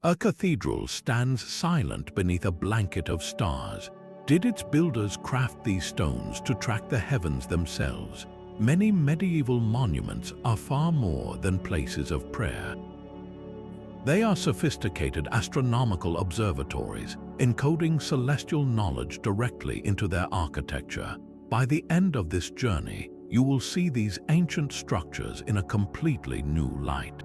A cathedral stands silent beneath a blanket of stars. Did its builders craft these stones to track the heavens themselves? Many medieval monuments are far more than places of prayer. They are sophisticated astronomical observatories, encoding celestial knowledge directly into their architecture. By the end of this journey, you will see these ancient structures in a completely new light.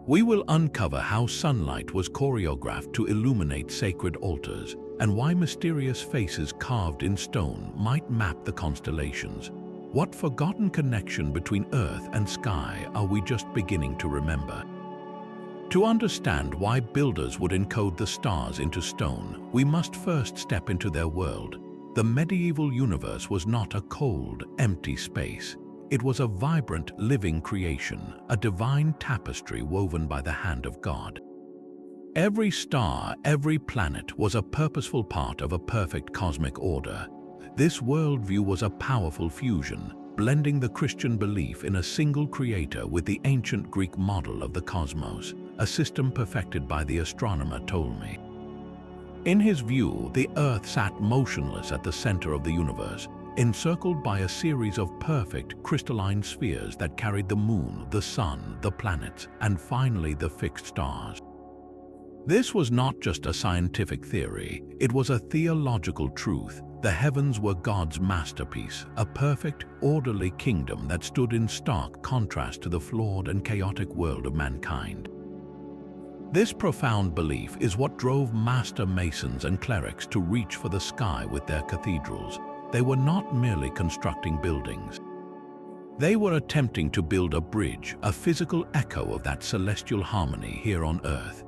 We will uncover how sunlight was choreographed to illuminate sacred altars, and why mysterious faces carved in stone might map the constellations. What forgotten connection between earth and sky are we just beginning to remember? To understand why builders would encode the stars into stone, we must first step into their world. The medieval universe was not a cold, empty space. It was a vibrant, living creation, a divine tapestry woven by the hand of God. Every star, every planet was a purposeful part of a perfect cosmic order. This worldview was a powerful fusion, blending the Christian belief in a single creator with the ancient Greek model of the cosmos, a system perfected by the astronomer Ptolemy. In his view, the Earth sat motionless at the center of the universe, encircled by a series of perfect crystalline spheres that carried the moon, the sun, the planets, and finally the fixed stars. This was not just a scientific theory, it was a theological truth. The heavens were God's masterpiece, a perfect, orderly kingdom that stood in stark contrast to the flawed and chaotic world of mankind. This profound belief is what drove master masons and clerics to reach for the sky with their cathedrals. They were not merely constructing buildings. They were attempting to build a bridge, a physical echo of that celestial harmony here on Earth.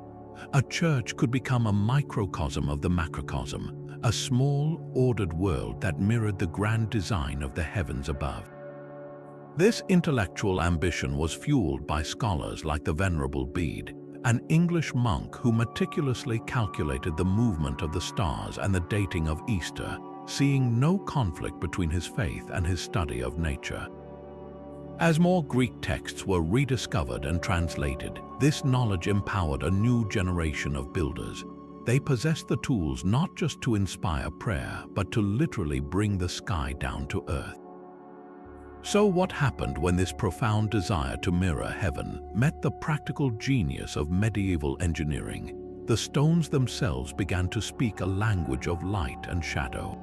A church could become a microcosm of the macrocosm, a small, ordered world that mirrored the grand design of the heavens above. This intellectual ambition was fueled by scholars like the Venerable Bede, an English monk who meticulously calculated the movement of the stars and the dating of Easter, seeing no conflict between his faith and his study of nature. As more Greek texts were rediscovered and translated, this knowledge empowered a new generation of builders. They possessed the tools not just to inspire prayer, but to literally bring the sky down to earth. So what happened when this profound desire to mirror heaven met the practical genius of medieval engineering? The stones themselves began to speak a language of light and shadow.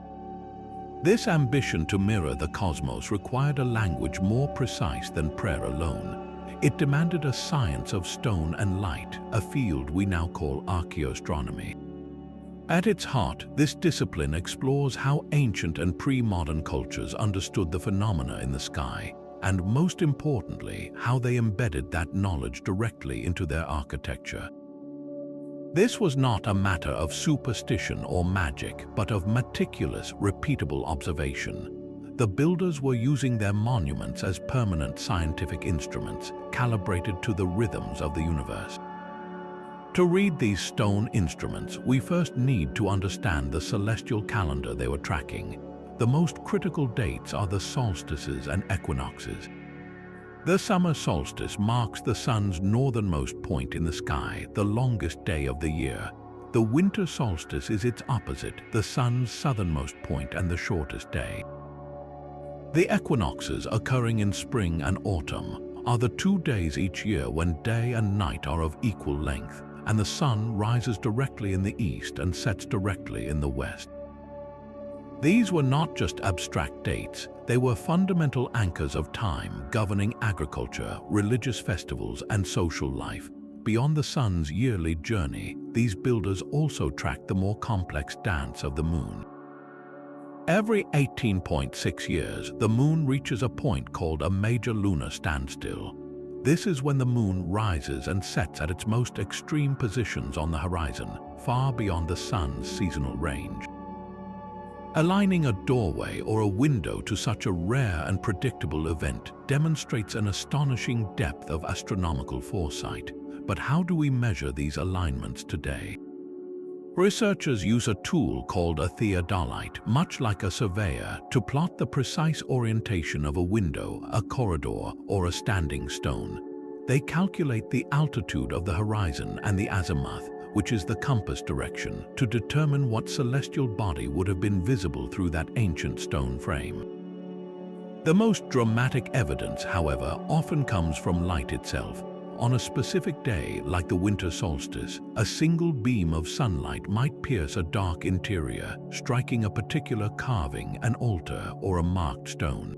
This ambition to mirror the cosmos required a language more precise than prayer alone. It demanded a science of stone and light, a field we now call Archaeoastronomy. At its heart, this discipline explores how ancient and pre-modern cultures understood the phenomena in the sky, and most importantly, how they embedded that knowledge directly into their architecture. This was not a matter of superstition or magic, but of meticulous, repeatable observation. The builders were using their monuments as permanent scientific instruments, calibrated to the rhythms of the universe. To read these stone instruments, we first need to understand the celestial calendar they were tracking. The most critical dates are the solstices and equinoxes. The summer solstice marks the sun's northernmost point in the sky, the longest day of the year. The winter solstice is its opposite, the sun's southernmost point and the shortest day. The equinoxes, occurring in spring and autumn, are the 2 days each year when day and night are of equal length, and the sun rises directly in the east and sets directly in the west. These were not just abstract dates, they were fundamental anchors of time governing agriculture, religious festivals, and social life. Beyond the sun's yearly journey, these builders also tracked the more complex dance of the moon. Every 18.6 years, the moon reaches a point called a major lunar standstill. This is when the moon rises and sets at its most extreme positions on the horizon, far beyond the sun's seasonal range. Aligning a doorway or a window to such a rare and predictable event demonstrates an astonishing depth of astronomical foresight. But how do we measure these alignments today? Researchers use a tool called a theodolite, much like a surveyor, to plot the precise orientation of a window, a corridor, or a standing stone. They calculate the altitude of the horizon and the azimuth, which is the compass direction, to determine what celestial body would have been visible through that ancient stone frame. The most dramatic evidence, however, often comes from light itself. On a specific day, like the winter solstice, a single beam of sunlight might pierce a dark interior, striking a particular carving, an altar, or a marked stone.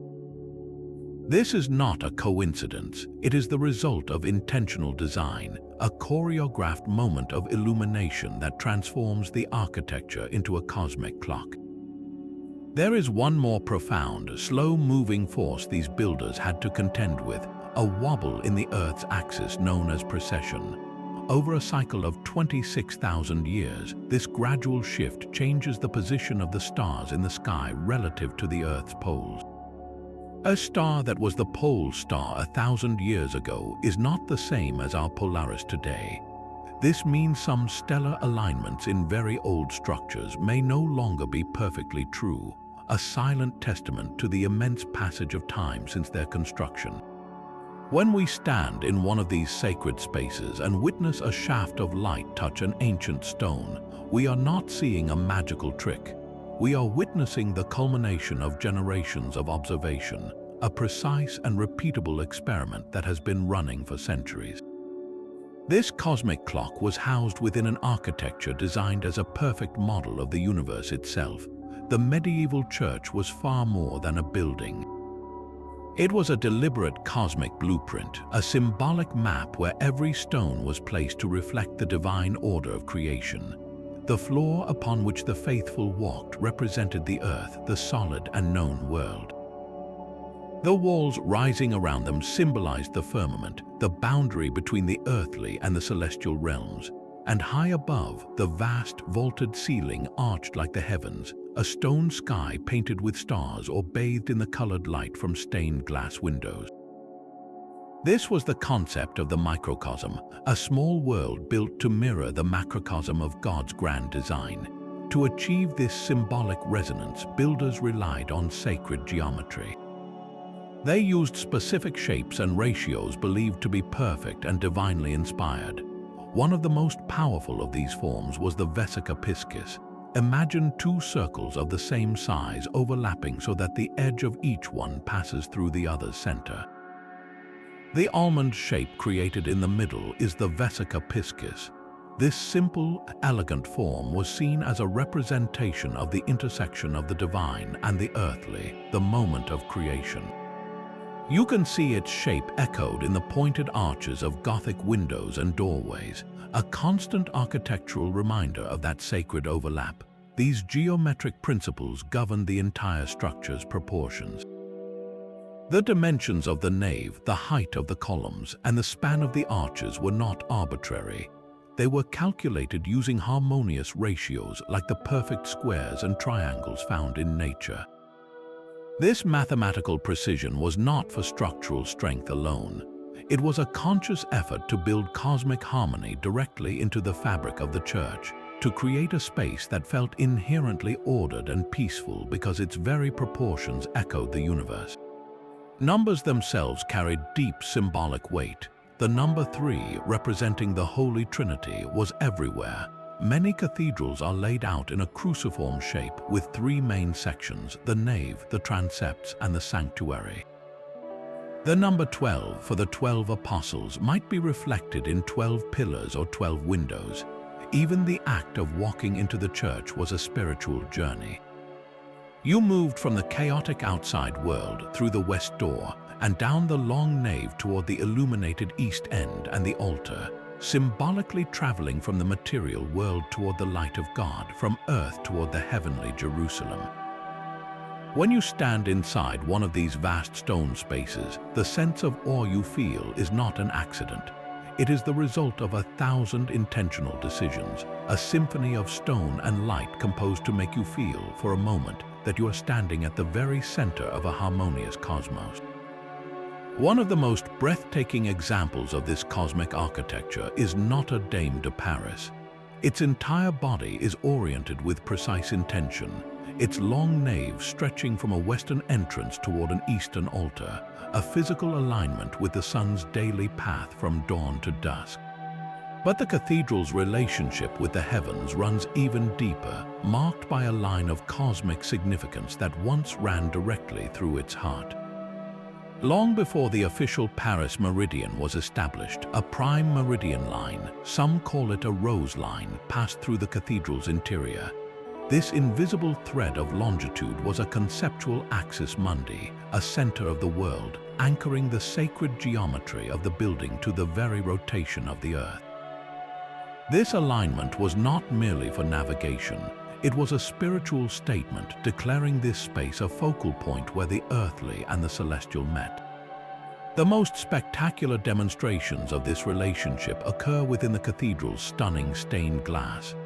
This is not a coincidence. It is the result of intentional design, a choreographed moment of illumination that transforms the architecture into a cosmic clock. There is one more profound, slow-moving force these builders had to contend with, a wobble in the Earth's axis known as precession. Over a cycle of 26,000 years, this gradual shift changes the position of the stars in the sky relative to the Earth's poles. A star that was the pole star 1,000 years ago is not the same as our Polaris today. This means some stellar alignments in very old structures may no longer be perfectly true, a silent testament to the immense passage of time since their construction. When we stand in one of these sacred spaces and witness a shaft of light touch an ancient stone, we are not seeing a magical trick. We are witnessing the culmination of generations of observation, a precise and repeatable experiment that has been running for centuries. This cosmic clock was housed within an architecture designed as a perfect model of the universe itself. The medieval church was far more than a building. It was a deliberate cosmic blueprint, a symbolic map where every stone was placed to reflect the divine order of creation. The floor upon which the faithful walked represented the earth, the solid and known world. The walls rising around them symbolized the firmament, the boundary between the earthly and the celestial realms. And high above, the vast vaulted ceiling arched like the heavens, a stone sky painted with stars or bathed in the colored light from stained glass windows. This was the concept of the microcosm, a small world built to mirror the macrocosm of God's grand design. To achieve this symbolic resonance, builders relied on sacred geometry. They used specific shapes and ratios believed to be perfect and divinely inspired. One of the most powerful of these forms was the vesica piscis. Imagine two circles of the same size overlapping so that the edge of each one passes through the other's center. The almond shape created in the middle is the vesica piscis. This simple, elegant form was seen as a representation of the intersection of the divine and the earthly, the moment of creation. You can see its shape echoed in the pointed arches of Gothic windows and doorways, a constant architectural reminder of that sacred overlap. These geometric principles govern the entire structure's proportions. The dimensions of the nave, the height of the columns, and the span of the arches were not arbitrary. They were calculated using harmonious ratios like the perfect squares and triangles found in nature. This mathematical precision was not for structural strength alone. It was a conscious effort to build cosmic harmony directly into the fabric of the church, to create a space that felt inherently ordered and peaceful because its very proportions echoed the universe. Numbers themselves carried deep symbolic weight. The number 3, representing the Holy Trinity, was everywhere. Many cathedrals are laid out in a cruciform shape with 3 main sections: the nave, the transepts, and the sanctuary. The number 12 for the 12 apostles might be reflected in 12 pillars or 12 windows. Even the act of walking into the church was a spiritual journey. You moved from the chaotic outside world through the west door and down the long nave toward the illuminated east end and the altar, symbolically traveling from the material world toward the light of God, from earth toward the heavenly Jerusalem. When you stand inside one of these vast stone spaces, the sense of awe you feel is not an accident. It is the result of 1,000 intentional decisions, a symphony of stone and light composed to make you feel, for a moment, that you are standing at the very center of a harmonious cosmos. One of the most breathtaking examples of this cosmic architecture is Notre Dame de Paris. Its entire body is oriented with precise intention. its long nave stretching from a western entrance toward an eastern altar, a physical alignment with the sun's daily path from dawn to dusk. But the cathedral's relationship with the heavens runs even deeper, marked by a line of cosmic significance that once ran directly through its heart. Long before the official Paris meridian was established, a prime meridian line, some call it a rose line, passed through the cathedral's interior. This invisible thread of longitude was a conceptual axis mundi, a center of the world, anchoring the sacred geometry of the building to the very rotation of the Earth. This alignment was not merely for navigation. It was a spiritual statement declaring this space a focal point where the earthly and the celestial met. The most spectacular demonstrations of this relationship occur within the cathedral's stunning stained glass.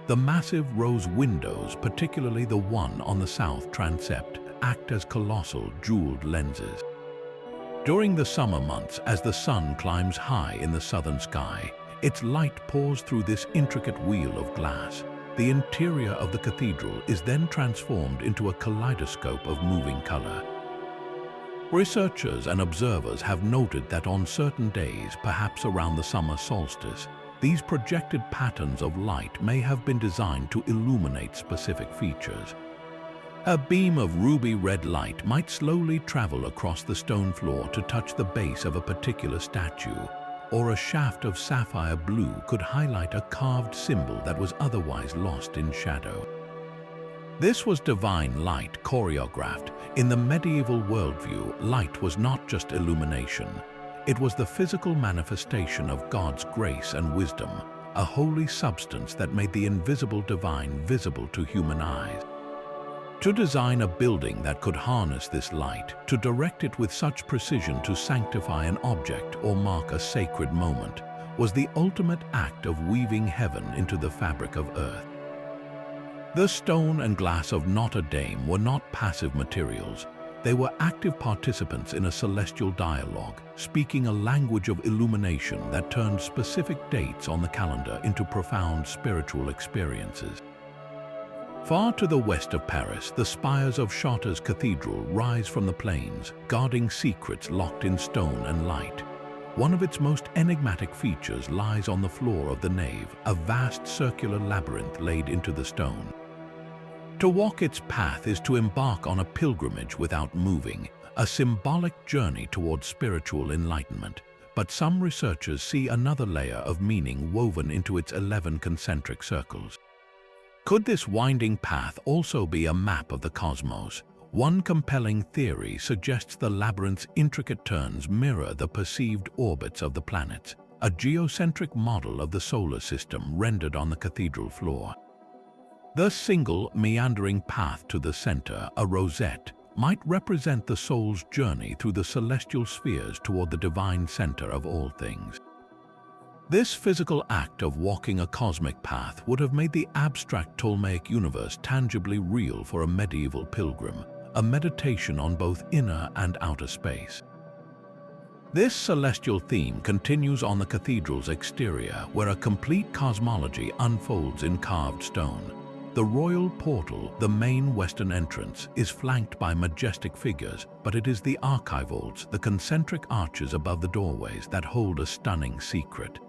The massive rose windows, particularly the one on the south transept, act as colossal jeweled lenses. During the summer months, as the sun climbs high in the southern sky, its light pours through this intricate wheel of glass. The interior of the cathedral is then transformed into a kaleidoscope of moving color. Researchers and observers have noted that on certain days, perhaps around the summer solstice, these projected patterns of light may have been designed to illuminate specific features. A beam of ruby red light might slowly travel across the stone floor to touch the base of a particular statue, or a shaft of sapphire blue could highlight a carved symbol that was otherwise lost in shadow. This was divine light choreographed. In the medieval worldview, light was not just illumination. It was the physical manifestation of God's grace and wisdom, a holy substance that made the invisible divine visible to human eyes. To design a building that could harness this light, to direct it with such precision to sanctify an object or mark a sacred moment, was the ultimate act of weaving heaven into the fabric of earth. The stone and glass of Notre Dame were not passive materials. They were active participants in a celestial dialogue, speaking a language of illumination that turned specific dates on the calendar into profound spiritual experiences. Far to the west of Paris, the spires of Chartres Cathedral rise from the plains, guarding secrets locked in stone and light. One of its most enigmatic features lies on the floor of the nave, a vast circular labyrinth laid into the stone. To walk its path is to embark on a pilgrimage without moving, a symbolic journey toward spiritual enlightenment. But some researchers see another layer of meaning woven into its 11 concentric circles. Could this winding path also be a map of the cosmos? One compelling theory suggests the labyrinth's intricate turns mirror the perceived orbits of the planets, a geocentric model of the solar system rendered on the cathedral floor. The single, meandering path to the center, a rosette, might represent the soul's journey through the celestial spheres toward the divine center of all things. This physical act of walking a cosmic path would have made the abstract Ptolemaic universe tangibly real for a medieval pilgrim, a meditation on both inner and outer space. This celestial theme continues on the cathedral's exterior, where a complete cosmology unfolds in carved stone. The royal portal, the main western entrance, is flanked by majestic figures, but it is the archivolts, the concentric arches above the doorways, that hold a stunning secret.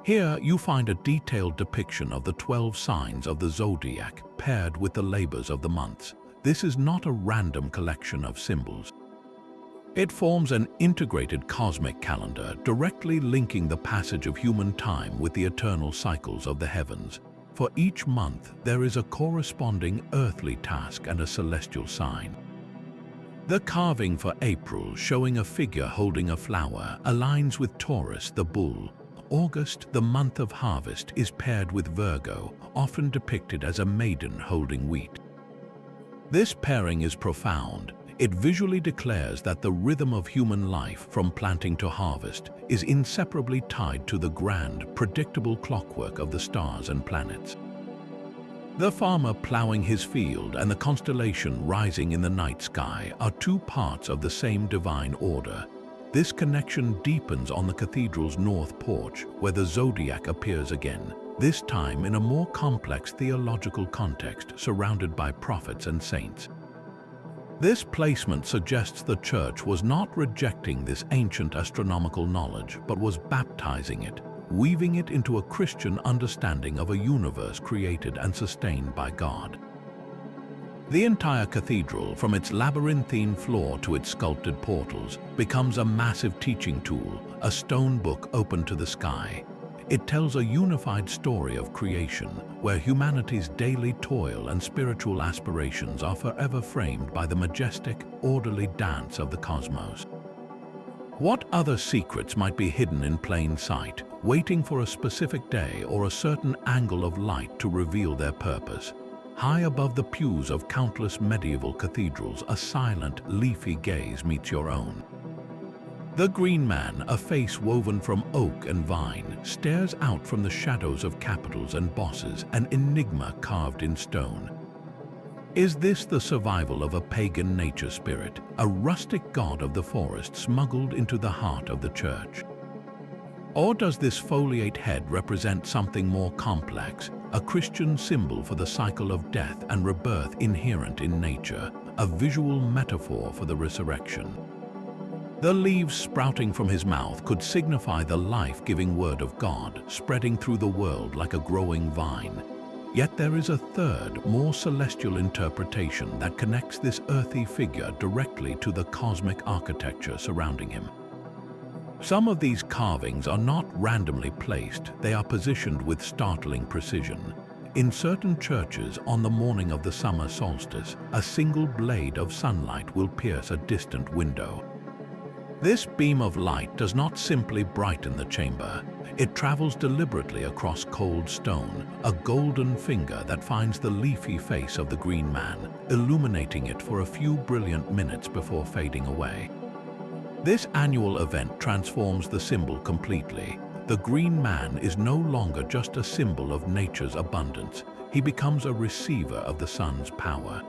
Here you find a detailed depiction of the 12 signs of the zodiac paired with the labors of the months. This is not a random collection of symbols. It forms an integrated cosmic calendar, directly linking the passage of human time with the eternal cycles of the heavens. For each month, there is a corresponding earthly task and a celestial sign. The carving for April, showing a figure holding a flower, aligns with Taurus, the bull. August, the month of harvest, is paired with Virgo, often depicted as a maiden holding wheat. This pairing is profound. It visually declares that the rhythm of human life, from planting to harvest, is inseparably tied to the grand, predictable clockwork of the stars and planets. The farmer plowing his field and the constellation rising in the night sky are two parts of the same divine order. This connection deepens on the cathedral's north porch, where the zodiac appears again, this time in a more complex theological context surrounded by prophets and saints. This placement suggests the Church was not rejecting this ancient astronomical knowledge, but was baptizing it, weaving it into a Christian understanding of a universe created and sustained by God. The entire cathedral, from its labyrinthine floor to its sculpted portals, becomes a massive teaching tool, a stone book open to the sky. It tells a unified story of creation, where humanity's daily toil and spiritual aspirations are forever framed by the majestic, orderly dance of the cosmos. What other secrets might be hidden in plain sight, waiting for a specific day or a certain angle of light to reveal their purpose? High above the pews of countless medieval cathedrals, a silent, leafy gaze meets your own. The Green Man, a face woven from oak and vine, stares out from the shadows of capitals and bosses, an enigma carved in stone. Is this the survival of a pagan nature spirit, a rustic god of the forest smuggled into the heart of the Church? Or does this foliate head represent something more complex, a Christian symbol for the cycle of death and rebirth inherent in nature, a visual metaphor for the resurrection? The leaves sprouting from his mouth could signify the life-giving word of God, spreading through the world like a growing vine. Yet there is a third, more celestial interpretation that connects this earthy figure directly to the cosmic architecture surrounding him. Some of these carvings are not randomly placed, they are positioned with startling precision. In certain churches, on the morning of the summer solstice, a single blade of sunlight will pierce a distant window. This beam of light does not simply brighten the chamber. It travels deliberately across cold stone, a golden finger that finds the leafy face of the Green Man, illuminating it for a few brilliant minutes before fading away. This annual event transforms the symbol completely. The Green Man is no longer just a symbol of nature's abundance. He becomes a receiver of the sun's power.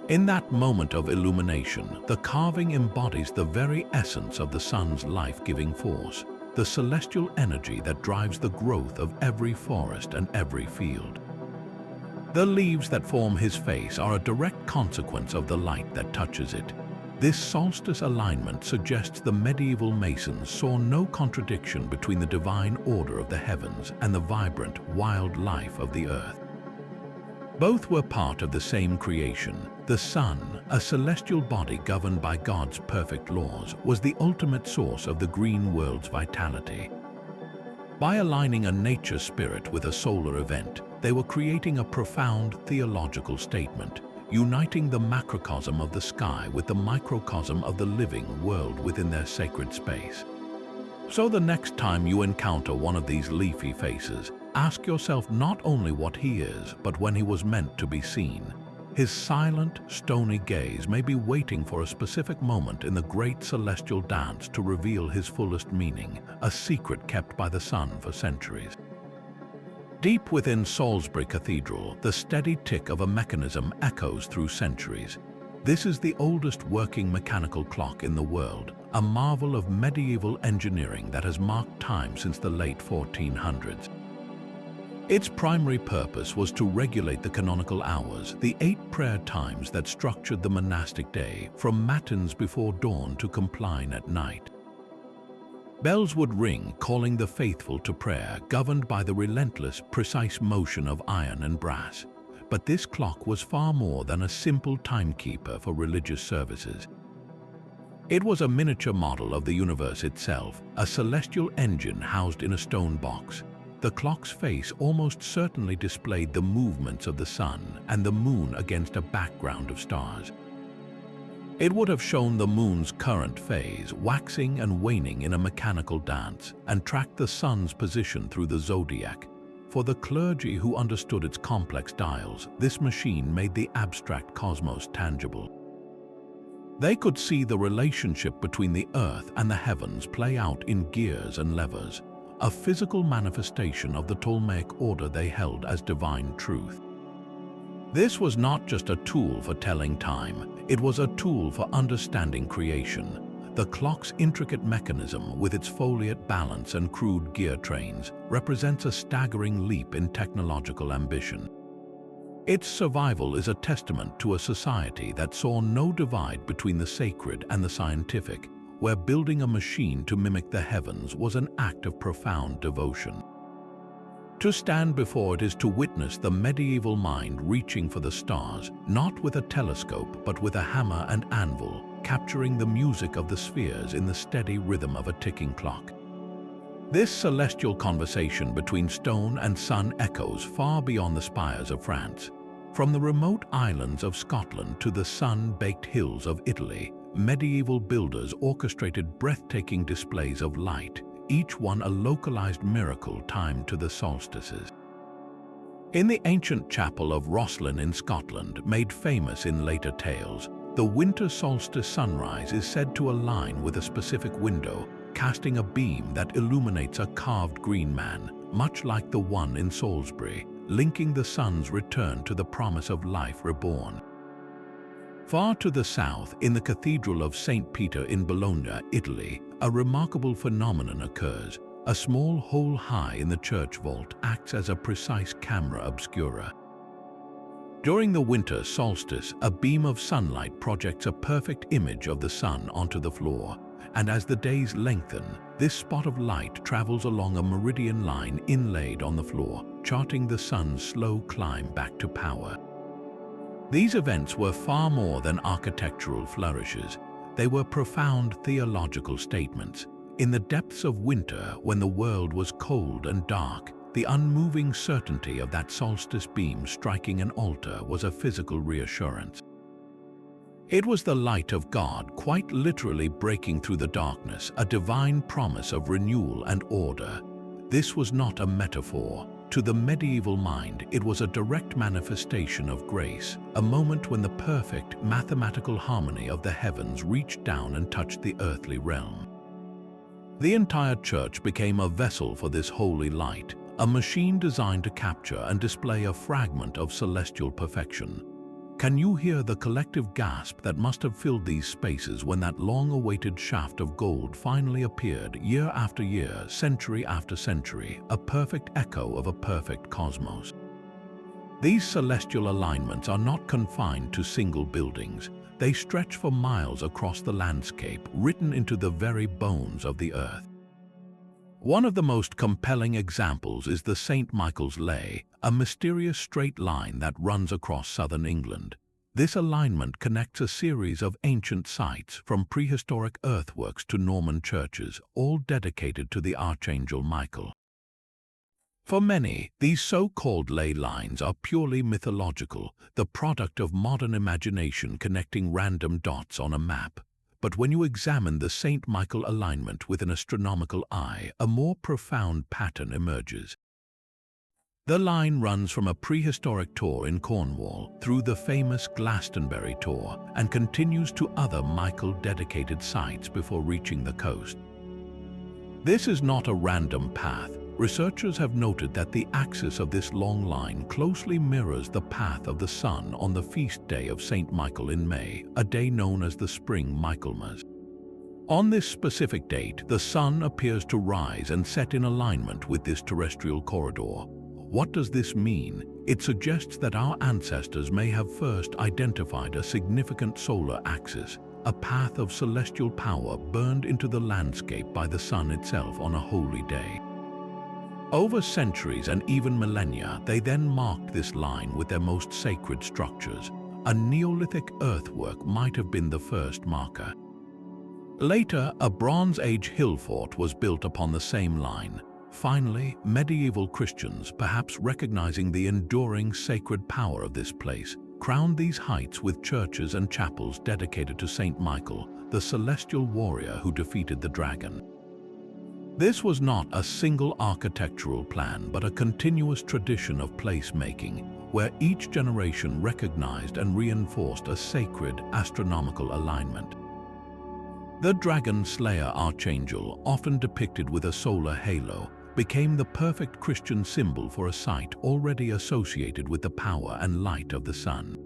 In that moment of illumination, the carving embodies the very essence of the sun's life-giving force, the celestial energy that drives the growth of every forest and every field. The leaves that form his face are a direct consequence of the light that touches it. This solstice alignment suggests the medieval masons saw no contradiction between the divine order of the heavens and the vibrant, wild life of the earth. Both were part of the same creation. The sun, a celestial body governed by God's perfect laws, was the ultimate source of the green world's vitality. By aligning a nature spirit with a solar event, they were creating a profound theological statement, uniting the macrocosm of the sky with the microcosm of the living world within their sacred space. So the next time you encounter one of these leafy faces, ask yourself not only what he is, but when he was meant to be seen. His silent, stony gaze may be waiting for a specific moment in the great celestial dance to reveal his fullest meaning, a secret kept by the sun for centuries. Deep within Salisbury Cathedral, the steady tick of a mechanism echoes through centuries. This is the oldest working mechanical clock in the world, a marvel of medieval engineering that has marked time since the late 1400s. Its primary purpose was to regulate the canonical hours, the 8 prayer times that structured the monastic day, from matins before dawn to compline at night. Bells would ring, calling the faithful to prayer, governed by the relentless, precise motion of iron and brass. But this clock was far more than a simple timekeeper for religious services. It was a miniature model of the universe itself, a celestial engine housed in a stone box. The clock's face almost certainly displayed the movements of the sun and the moon against a background of stars. It would have shown the moon's current phase, waxing and waning in a mechanical dance, and tracked the sun's position through the zodiac. For the clergy who understood its complex dials, this machine made the abstract cosmos tangible. They could see the relationship between the earth and the heavens play out in gears and levers, a physical manifestation of the Ptolemaic order they held as divine truth. This was not just a tool for telling time, it was a tool for understanding creation. The clock's intricate mechanism, with its foliate balance and crude gear trains, represents a staggering leap in technological ambition. Its survival is a testament to a society that saw no divide between the sacred and the scientific, where building a machine to mimic the heavens was an act of profound devotion. To stand before it is to witness the medieval mind reaching for the stars, not with a telescope but with a hammer and anvil, capturing the music of the spheres in the steady rhythm of a ticking clock. This celestial conversation between stone and sun echoes far beyond the spires of France. From the remote islands of Scotland to the sun-baked hills of Italy, medieval builders orchestrated breathtaking displays of light, each one a localized miracle timed to the solstices. In the ancient chapel of Rosslyn in Scotland, made famous in later tales, the winter solstice sunrise is said to align with a specific window, casting a beam that illuminates a carved green man, much like the one in Salisbury, linking the sun's return to the promise of life reborn. Far to the south, in the Cathedral of St. Peter in Bologna, Italy, a remarkable phenomenon occurs. A small hole high in the church vault acts as a precise camera obscura. During the winter solstice, a beam of sunlight projects a perfect image of the sun onto the floor, and as the days lengthen, this spot of light travels along a meridian line inlaid on the floor, charting the sun's slow climb back to power. These events were far more than architectural flourishes. They were profound theological statements. In the depths of winter, when the world was cold and dark, the unmoving certainty of that solstice beam striking an altar was a physical reassurance. It was the light of God quite literally breaking through the darkness, a divine promise of renewal and order. This was not a metaphor. To the medieval mind, it was a direct manifestation of grace, a moment when the perfect mathematical harmony of the heavens reached down and touched the earthly realm. The entire church became a vessel for this holy light, a machine designed to capture and display a fragment of celestial perfection. Can you hear the collective gasp that must have filled these spaces when that long-awaited shaft of gold finally appeared, year after year, century after century, a perfect echo of a perfect cosmos? These celestial alignments are not confined to single buildings. They stretch for miles across the landscape, written into the very bones of the earth. One of the most compelling examples is the St. Michael's Ley, a mysterious straight line that runs across southern England. This alignment connects a series of ancient sites, from prehistoric earthworks to Norman churches, all dedicated to the Archangel Michael. For many, these so-called ley lines are purely mythological, the product of modern imagination connecting random dots on a map. But when you examine the St. Michael alignment with an astronomical eye, a more profound pattern emerges. The line runs from a prehistoric tor in Cornwall through the famous Glastonbury Tor and continues to other Michael-dedicated sites before reaching the coast. This is not a random path. Researchers have noted that the axis of this long line closely mirrors the path of the sun on the feast day of St. Michael in May, a day known as the Spring Michaelmas. On this specific date, the sun appears to rise and set in alignment with this terrestrial corridor. What does this mean? It suggests that our ancestors may have first identified a significant solar axis, a path of celestial power burned into the landscape by the sun itself on a holy day. Over centuries and even millennia, they then marked this line with their most sacred structures. A Neolithic earthwork might have been the first marker. Later, a Bronze Age hill fort was built upon the same line. Finally, medieval Christians, perhaps recognizing the enduring sacred power of this place, crowned these heights with churches and chapels dedicated to Saint Michael, the celestial warrior who defeated the dragon. This was not a single architectural plan, but a continuous tradition of placemaking, where each generation recognized and reinforced a sacred astronomical alignment. The dragon slayer archangel, often depicted with a solar halo, became the perfect Christian symbol for a site already associated with the power and light of the sun.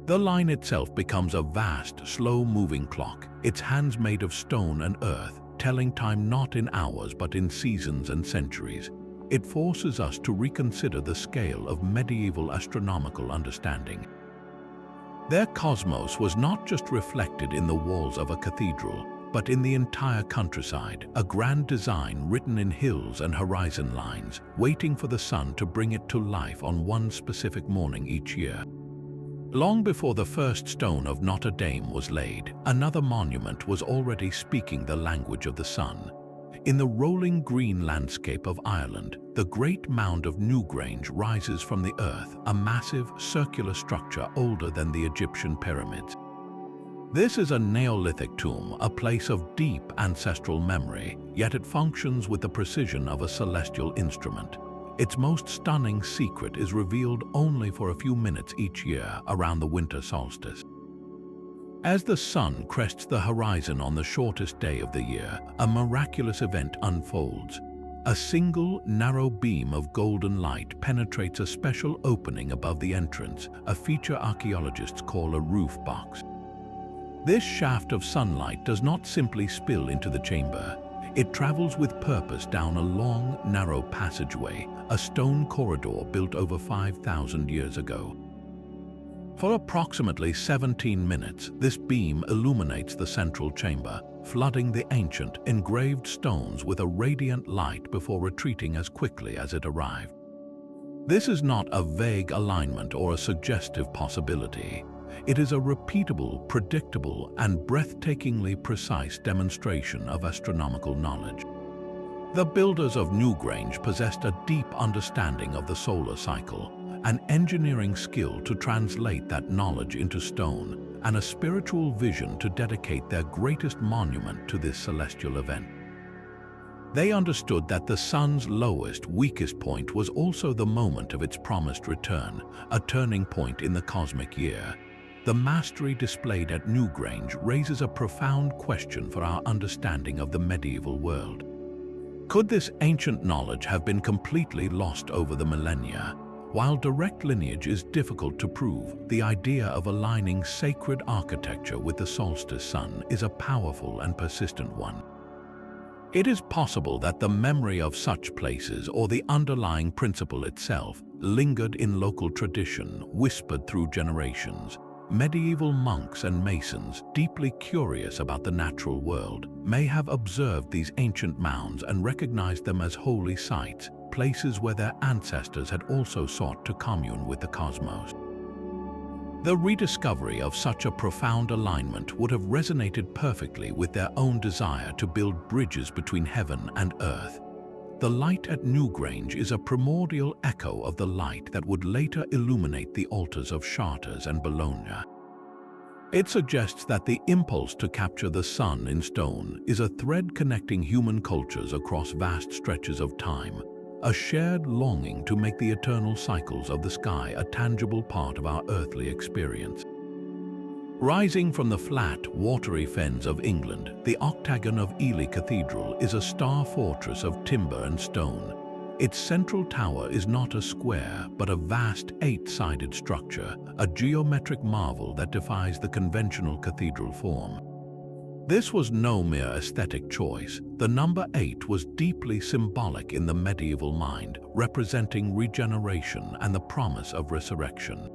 The line itself becomes a vast, slow-moving clock, its hands made of stone and earth, telling time not in hours but in seasons and centuries. It forces us to reconsider the scale of medieval astronomical understanding. Their cosmos was not just reflected in the walls of a cathedral, but in the entire countryside, a grand design written in hills and horizon lines, waiting for the sun to bring it to life on one specific morning each year. Long before the first stone of Notre Dame was laid, another monument was already speaking the language of the sun. In the rolling green landscape of Ireland, the Great Mound of Newgrange rises from the earth, a massive, circular structure older than the Egyptian pyramids. This is a Neolithic tomb, a place of deep ancestral memory, yet it functions with the precision of a celestial instrument. Its most stunning secret is revealed only for a few minutes each year around the winter solstice. As the sun crests the horizon on the shortest day of the year, a miraculous event unfolds. A single, narrow beam of golden light penetrates a special opening above the entrance, a feature archaeologists call a roof box. This shaft of sunlight does not simply spill into the chamber. It travels with purpose down a long, narrow passageway, a stone corridor built over 5,000 years ago. For approximately 17 minutes, this beam illuminates the central chamber, flooding the ancient, engraved stones with a radiant light before retreating as quickly as it arrived. This is not a vague alignment or a suggestive possibility. It is a repeatable, predictable, and breathtakingly precise demonstration of astronomical knowledge. The builders of Newgrange possessed a deep understanding of the solar cycle, an engineering skill to translate that knowledge into stone, and a spiritual vision to dedicate their greatest monument to this celestial event. They understood that the sun's lowest, weakest point was also the moment of its promised return, a turning point in the cosmic year. The mastery displayed at Newgrange raises a profound question for our understanding of the medieval world. Could this ancient knowledge have been completely lost over the millennia? While direct lineage is difficult to prove, the idea of aligning sacred architecture with the solstice sun is a powerful and persistent one. It is possible that the memory of such places, or the underlying principle itself, lingered in local tradition, whispered through generations. Medieval monks and masons, deeply curious about the natural world, may have observed these ancient mounds and recognized them as holy sites, places where their ancestors had also sought to commune with the cosmos. The rediscovery of such a profound alignment would have resonated perfectly with their own desire to build bridges between heaven and earth. The light at Newgrange is a primordial echo of the light that would later illuminate the altars of Chartres and Bologna. It suggests that the impulse to capture the sun in stone is a thread connecting human cultures across vast stretches of time, a shared longing to make the eternal cycles of the sky a tangible part of our earthly experience. Rising from the flat, watery fens of England, the octagon of Ely Cathedral is a star fortress of timber and stone. Its central tower is not a square, but a vast eight-sided structure, a geometric marvel that defies the conventional cathedral form. This was no mere aesthetic choice. The number 8 was deeply symbolic in the medieval mind, representing regeneration and the promise of resurrection.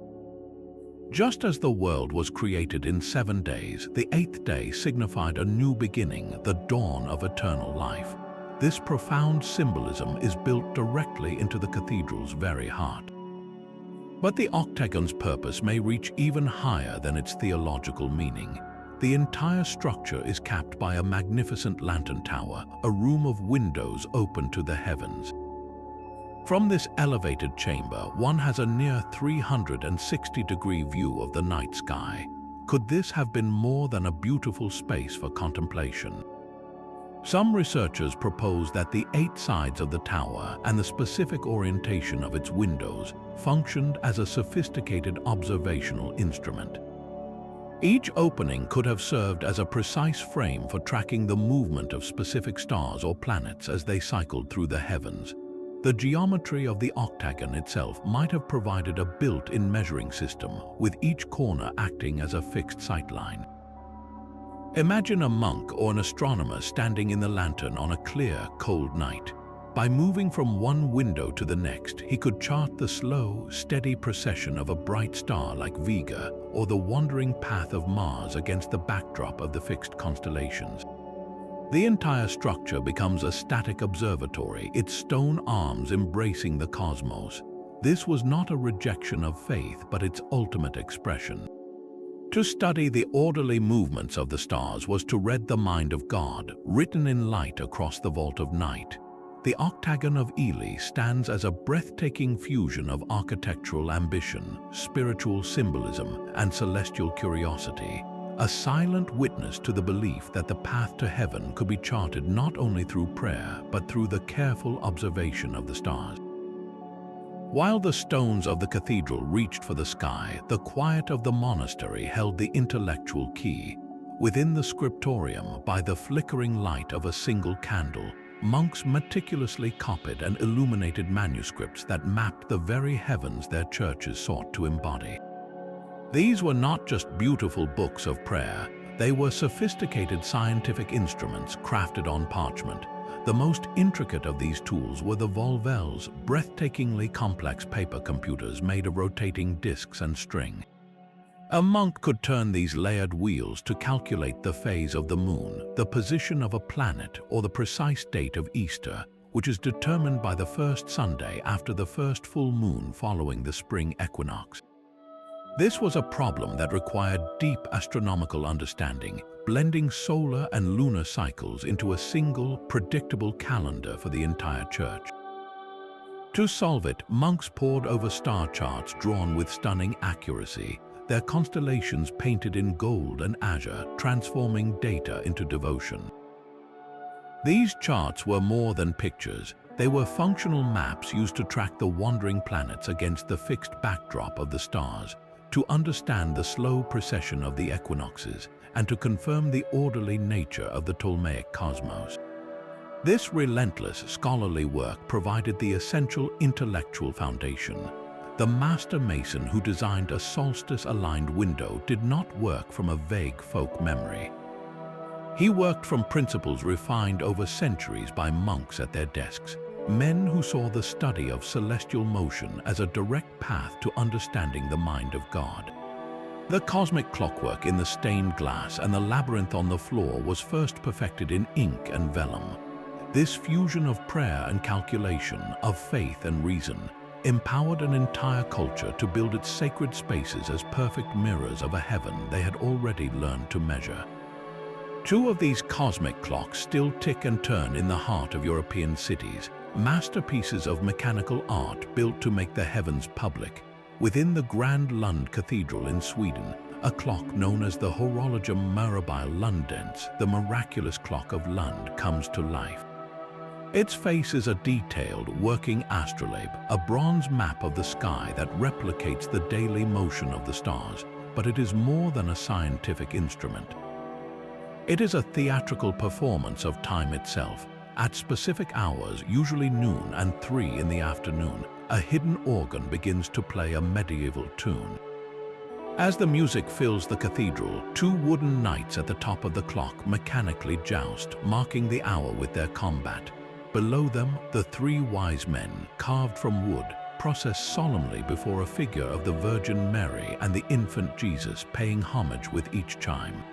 Just as the world was created in 7 days, the 8th day signified a new beginning, the dawn of eternal life. This profound symbolism is built directly into the cathedral's very heart. But the octagon's purpose may reach even higher than its theological meaning. The entire structure is capped by a magnificent lantern tower, a room of windows open to the heavens. From this elevated chamber, one has a near 360-degree view of the night sky. Could this have been more than a beautiful space for contemplation? Some researchers propose that the 8 sides of the tower and the specific orientation of its windows functioned as a sophisticated observational instrument. Each opening could have served as a precise frame for tracking the movement of specific stars or planets as they cycled through the heavens. The geometry of the octagon itself might have provided a built-in measuring system, with each corner acting as a fixed sightline. Imagine a monk or an astronomer standing in the lantern on a clear, cold night. By moving from one window to the next, he could chart the slow, steady procession of a bright star like Vega or the wandering path of Mars against the backdrop of the fixed constellations. The entire structure becomes a static observatory, its stone arms embracing the cosmos. This was not a rejection of faith, but its ultimate expression. To study the orderly movements of the stars was to read the mind of God, written in light across the vault of night. The octagon of Ely stands as a breathtaking fusion of architectural ambition, spiritual symbolism, and celestial curiosity, a silent witness to the belief that the path to heaven could be charted not only through prayer, but through the careful observation of the stars. While the stones of the cathedral reached for the sky, the quiet of the monastery held the intellectual key. Within the scriptorium, by the flickering light of a single candle, monks meticulously copied and illuminated manuscripts that mapped the very heavens their churches sought to embody. These were not just beautiful books of prayer, they were sophisticated scientific instruments crafted on parchment. The most intricate of these tools were the volvels, breathtakingly complex paper computers made of rotating discs and string. A monk could turn these layered wheels to calculate the phase of the moon, the position of a planet, or the precise date of Easter, which is determined by the first Sunday after the first full moon following the spring equinox. This was a problem that required deep astronomical understanding, blending solar and lunar cycles into a single, predictable calendar for the entire church. To solve it, monks pored over star charts drawn with stunning accuracy, their constellations painted in gold and azure, transforming data into devotion. These charts were more than pictures. They were functional maps used to track the wandering planets against the fixed backdrop of the stars, to understand the slow precession of the equinoxes, and to confirm the orderly nature of the Ptolemaic cosmos. This relentless scholarly work provided the essential intellectual foundation. The master mason who designed a solstice-aligned window did not work from a vague folk memory. He worked from principles refined over centuries by monks at their desks, men who saw the study of celestial motion as a direct path to understanding the mind of God. The cosmic clockwork in the stained glass and the labyrinth on the floor was first perfected in ink and vellum. This fusion of prayer and calculation, of faith and reason, empowered an entire culture to build its sacred spaces as perfect mirrors of a heaven they had already learned to measure. Two of these cosmic clocks still tick and turn in the heart of European cities, masterpieces of mechanical art built to make the heavens public. Within the Grand Lund Cathedral in Sweden, a clock known as the Horologium Mirabile Lundens, the miraculous clock of Lund, comes to life. Its face is a detailed, working astrolabe, a bronze map of the sky that replicates the daily motion of the stars, but it is more than a scientific instrument. It is a theatrical performance of time itself. At specific hours, usually noon and 3 in the afternoon, a hidden organ begins to play a medieval tune. As the music fills the cathedral, two wooden knights at the top of the clock mechanically joust, marking the hour with their combat. Below them, the three wise men, carved from wood, process solemnly before a figure of the Virgin Mary and the infant Jesus, paying homage with each chime.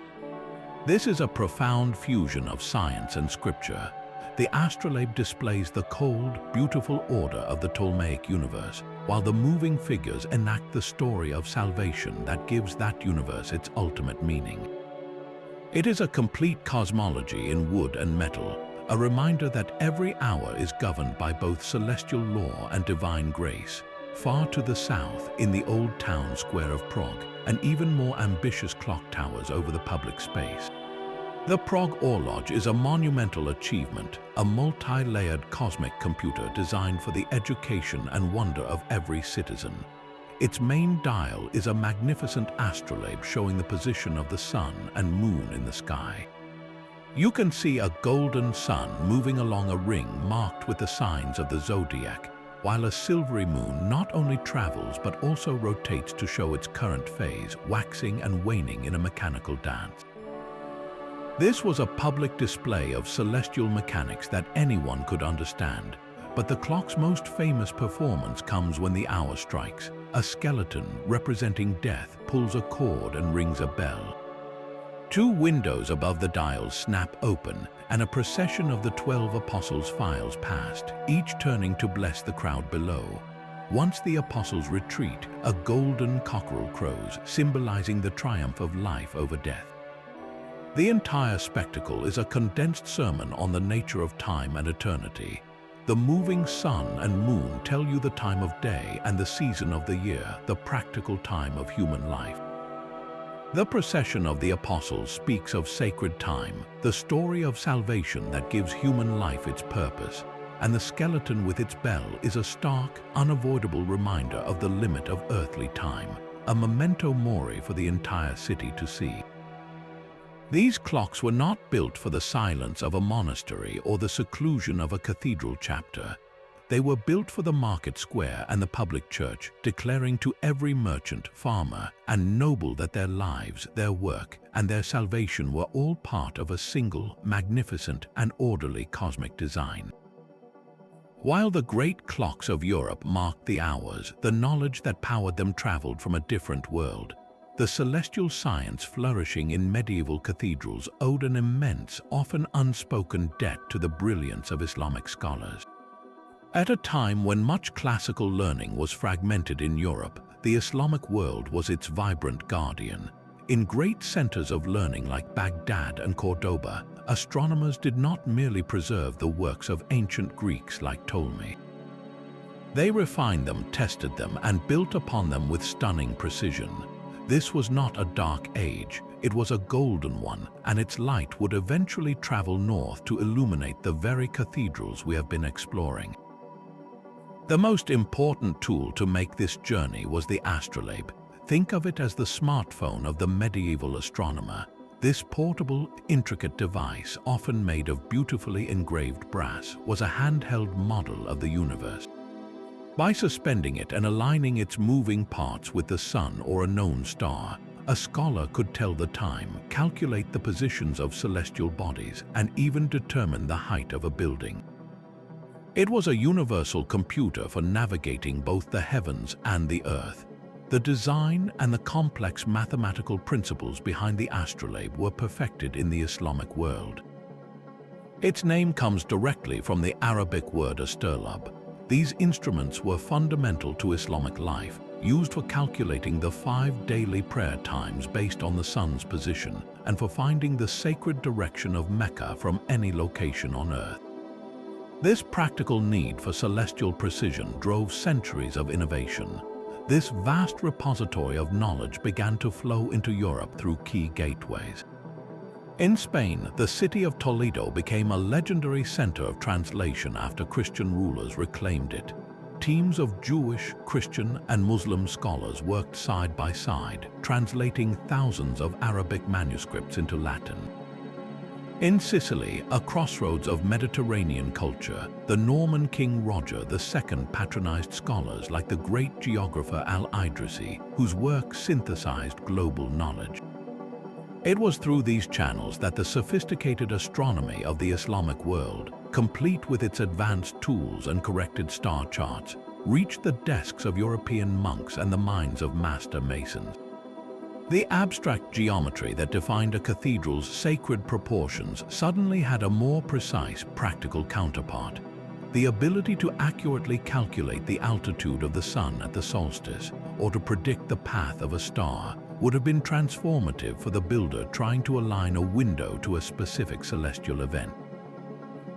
This is a profound fusion of science and scripture. The astrolabe displays the cold, beautiful order of the Ptolemaic universe, while the moving figures enact the story of salvation that gives that universe its ultimate meaning. It is a complete cosmology in wood and metal, a reminder that every hour is governed by both celestial law and divine grace. Far to the south, in the old town square of Prague, an even more ambitious clock towers over the public space. The Prague Orloj is a monumental achievement, a multi-layered cosmic computer designed for the education and wonder of every citizen. Its main dial is a magnificent astrolabe showing the position of the sun and moon in the sky. You can see a golden sun moving along a ring marked with the signs of the zodiac, while a silvery moon not only travels but also rotates to show its current phase, waxing and waning in a mechanical dance. This was a public display of celestial mechanics that anyone could understand, but the clock's most famous performance comes when the hour strikes. A skeleton representing death pulls a cord and rings a bell. Two windows above the dial snap open, and a procession of the 12 apostles files past, each turning to bless the crowd below. Once the apostles retreat, a golden cockerel crows, symbolizing the triumph of life over death. The entire spectacle is a condensed sermon on the nature of time and eternity. The moving sun and moon tell you the time of day and the season of the year, the practical time of human life. The procession of the apostles speaks of sacred time, the story of salvation that gives human life its purpose, and the skeleton with its bell is a stark, unavoidable reminder of the limit of earthly time, a memento mori for the entire city to see. These clocks were not built for the silence of a monastery or the seclusion of a cathedral chapter. They were built for the market square and the public church, declaring to every merchant, farmer, and noble that their lives, their work, and their salvation were all part of a single, magnificent, and orderly cosmic design. While the great clocks of Europe marked the hours, the knowledge that powered them traveled from a different world. The celestial science flourishing in medieval cathedrals owed an immense, often unspoken debt to the brilliance of Islamic scholars. At a time when much classical learning was fragmented in Europe, the Islamic world was its vibrant guardian. In great centers of learning like Baghdad and Cordoba, astronomers did not merely preserve the works of ancient Greeks like Ptolemy. They refined them, tested them, and built upon them with stunning precision. This was not a dark age, it was a golden one, and its light would eventually travel north to illuminate the very cathedrals we have been exploring. The most important tool to make this journey was the astrolabe. Think of it as the smartphone of the medieval astronomer. This portable, intricate device, often made of beautifully engraved brass, was a handheld model of the universe. By suspending it and aligning its moving parts with the sun or a known star, a scholar could tell the time, calculate the positions of celestial bodies, and even determine the height of a building. It was a universal computer for navigating both the heavens and the earth. The design and the complex mathematical principles behind the astrolabe were perfected in the Islamic world. Its name comes directly from the Arabic word astrolab. These instruments were fundamental to Islamic life, used for calculating the 5 daily prayer times based on the sun's position and for finding the sacred direction of Mecca from any location on earth. This practical need for celestial precision drove centuries of innovation. This vast repository of knowledge began to flow into Europe through key gateways. In Spain, the city of Toledo became a legendary center of translation after Christian rulers reclaimed it. Teams of Jewish, Christian, and Muslim scholars worked side by side, translating thousands of Arabic manuscripts into Latin. In Sicily, a crossroads of Mediterranean culture, the Norman King Roger II patronized scholars like the great geographer Al-Idrisi, whose work synthesized global knowledge. It was through these channels that the sophisticated astronomy of the Islamic world, complete with its advanced tools and corrected star charts, reached the desks of European monks and the minds of master masons. The abstract geometry that defined a cathedral's sacred proportions suddenly had a more precise, practical counterpart. The ability to accurately calculate the altitude of the sun at the solstice, or to predict the path of a star, would have been transformative for the builder trying to align a window to a specific celestial event.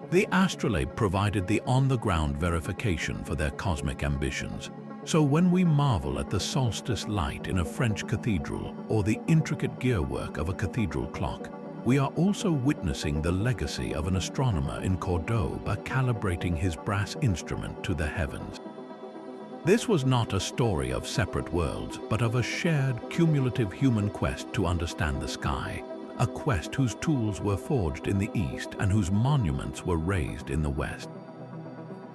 The astrolabe provided the on-the-ground verification for their cosmic ambitions. So when we marvel at the solstice light in a French cathedral or the intricate gearwork of a cathedral clock, we are also witnessing the legacy of an astronomer in Cordoba calibrating his brass instrument to the heavens. This was not a story of separate worlds, but of a shared, cumulative human quest to understand the sky, a quest whose tools were forged in the east and whose monuments were raised in the west.